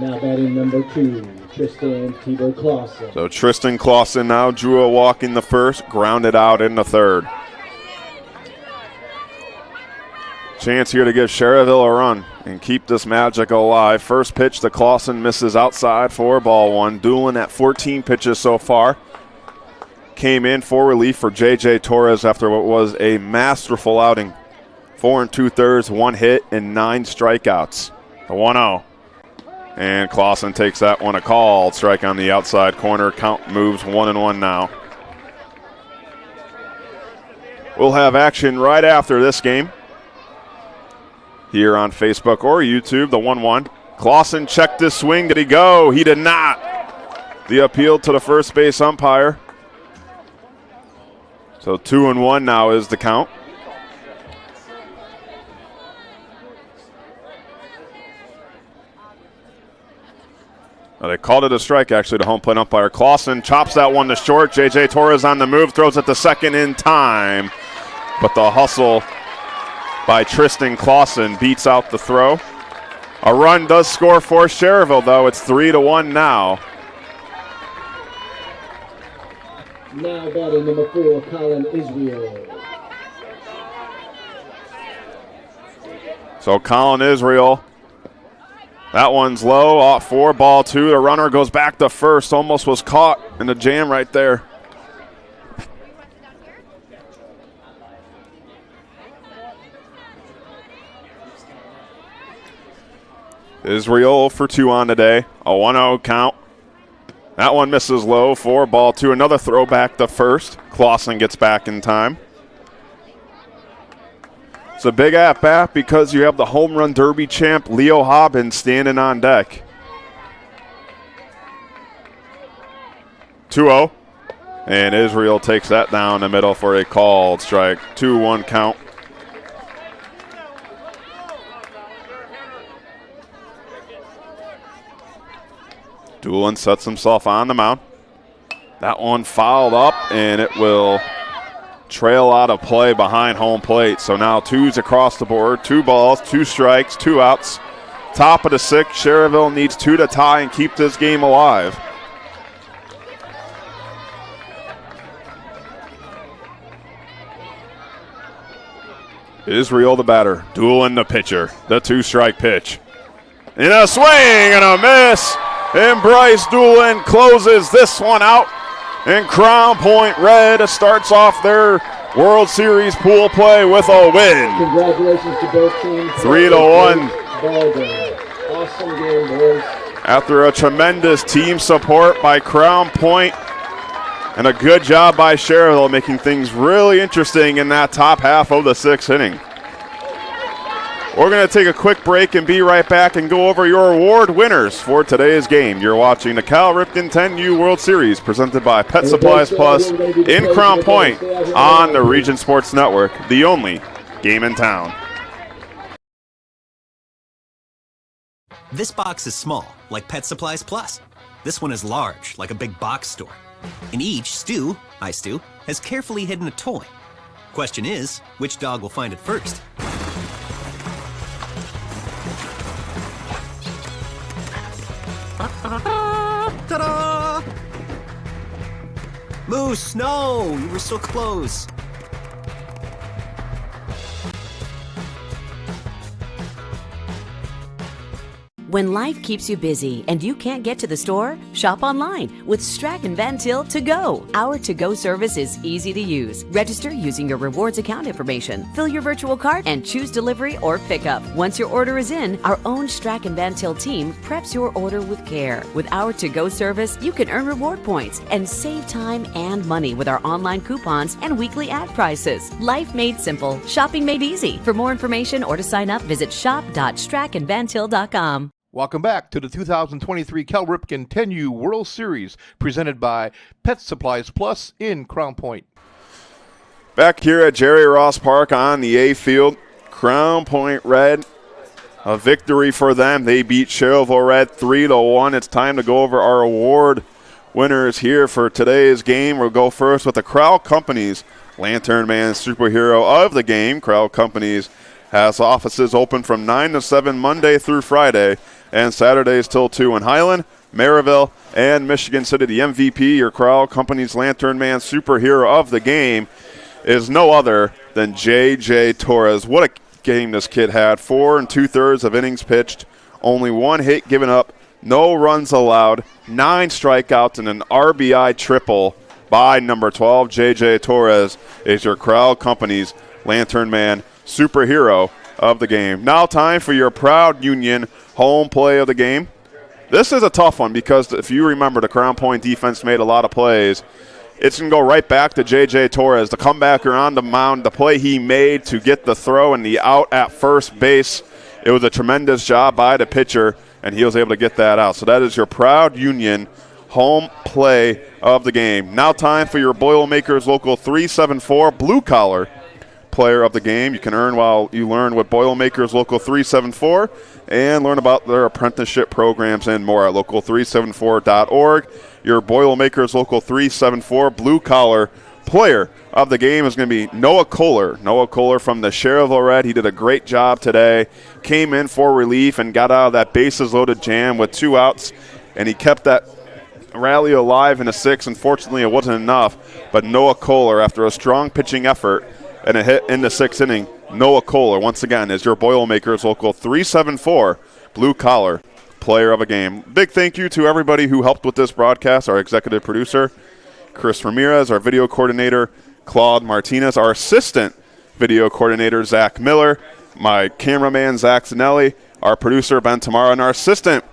Speaker 3: Now batting number 2, Tristan Tebow Clausen.
Speaker 2: So Tristan Clausen now drew a walk in the first, grounded out in the third. Chance here to give Schererville a run and keep this magic alive. First pitch to Clausen misses outside for ball 1. Doolin at 14 pitches so far. Came in for relief for J.J. Torres after what was a masterful outing. 4 2/3, 1 hit, and 9 strikeouts. The 1-0. And Clausen takes that one a call. Strike on the outside corner. Count moves 1-1 now. We'll have action right after this game here on Facebook or YouTube, the 1-1. Clausen checked his swing. Did he go? He did not. The appeal to the first base umpire. So 2-1 now is the count. They called it a strike, actually, to home plate umpire. Clausen chops that one to short. J.J. Torres on the move, throws it to second in time. But the hustle by Tristan Clausen beats out the throw. A run does score for Schererville, though. It's 3-1 now.
Speaker 3: Now batting number 4, Colin Israel.
Speaker 2: So Colin Israel, that one's low, off 4, ball 2. The runner goes back to first, almost was caught in the jam right there. Israel for 2 on today, a 1-0 count. That one misses low, 4, ball 2. Another throw back to first. Clausen gets back in time. It's a big at-bat because you have the home run derby champ Leo Hobbins standing on deck. 2-0. And Israel takes that down the middle for a called strike. 2-1 count. Doolin sets himself on the mound. That one fouled up, and it will trail out of play behind home plate. So now 2s across the board, 2 balls, 2 strikes, 2 outs. Top of the 6th, Schererville needs 2 to tie and keep this game alive. Israel the batter, Doolin the pitcher, the 2-strike pitch. And a swing and a miss. And Bryce Doolin closes this one out. And Crown Point Red starts off their World Series pool play with a win.
Speaker 3: Congratulations to both teams.
Speaker 2: 3-1.
Speaker 3: Ball game. Awesome game, boys.
Speaker 2: After a tremendous team support by Crown Point and a good job by Schererville, making things really interesting in that top half of the 6th inning. We're going to take a quick break and be right back and go over your award winners for today's game. You're watching the Cal Ripken 10U World Series presented by Pet Supplies Plus in Crown Point on the Region Sports Network, the only game in town.
Speaker 5: This box is small, like Pet Supplies Plus. This one is large, like a big box store. In each, Stu, hi Stu, has carefully hidden a toy. Question is, which dog will find it first? Ta-da! Moose, no! You were so close.
Speaker 6: When life keeps you busy and you can't get to the store, shop online with Strachan Van Til To Go. Our to-go service is easy to use. Register using your rewards account information, fill your virtual cart, and choose delivery or pickup. Once your order is in, our own Strachan Van Til team preps your order with care. With our to-go service, you can earn reward points and save time and money with our online coupons and weekly ad prices. Life made simple, shopping made easy. For more information or to sign up, visit shop.strachanvantil.com.
Speaker 1: Welcome back to the 2023 Cal Ripken 10U World Series, presented by Pet Supplies Plus in Crown Point.
Speaker 2: Back here at Jerry Ross Park on the A field, Crown Point Red, a victory for them. They beat Schererville Red 3-1. It's time to go over our award winners here for today's game. We'll go first with the Crowell Companies Lantern Man Superhero of the game. Crowell Companies has offices open from 9 to 7 Monday through Friday, and Saturdays till 2 in Highland, Maryville, and Michigan City. The MVP, your Crowell Companies Lantern Man Superhero of the game, is no other than J.J. Torres. What a game this kid had. 4 2/3 of innings pitched, only 1 hit given up, no runs allowed, 9 strikeouts, and an RBI triple by number 12. J.J. Torres is your Crowell Companies Lantern Man Superhero of the game. Now time for your Proud Union home play of the game. This is a tough one because if you remember, the Crown Point defense made a lot of plays. It's going to go right back to J.J. Torres, the comebacker on the mound, the play he made to get the throw and the out at first base. It was a tremendous job by the pitcher, and he was able to get that out. So that is your Proud Union home play of the game. Now time for your Boilermakers Local 374 Blue Collar player of the game. You can earn while you learn with Boilermakers Local 374 and learn about their apprenticeship programs and more at local374.org. Your Boilermakers Local 374 Blue Collar player of the game is going to be Noah Kohler. Noah Kohler from the Schererville Red. He did a great job today. Came in for relief and got out of that bases loaded jam with 2 outs, and he kept that rally alive in the 6th. Unfortunately, it wasn't enough, but Noah Kohler, after a strong pitching effort and a hit in the 6th inning, Noah Kohler, once again, is your Boilermakers Local 374 Blue Collar player of a game. Big thank you to everybody who helped with this broadcast, our executive producer, Chris Ramirez, our video coordinator, Claude Martinez, our assistant video coordinator, Zach Miller, my cameraman, Zach Zanelli, our producer, Ben Tamara, and our assistant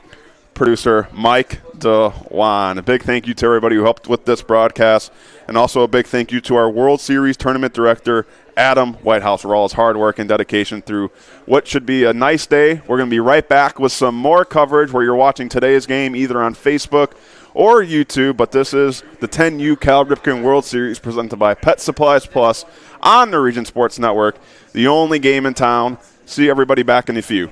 Speaker 2: producer, Mike DeWan. A big thank you to everybody who helped with this broadcast, and also a big thank you to our World Series tournament director, Adam Whitehouse, for all his hard work and dedication through what should be a nice day. We're going to be right back with some more coverage where you're watching today's game either on Facebook or YouTube, but this is the 10U Cal Ripken World Series presented by Pet Supplies Plus on the Region Sports Network, the only game in town. See everybody back in a few.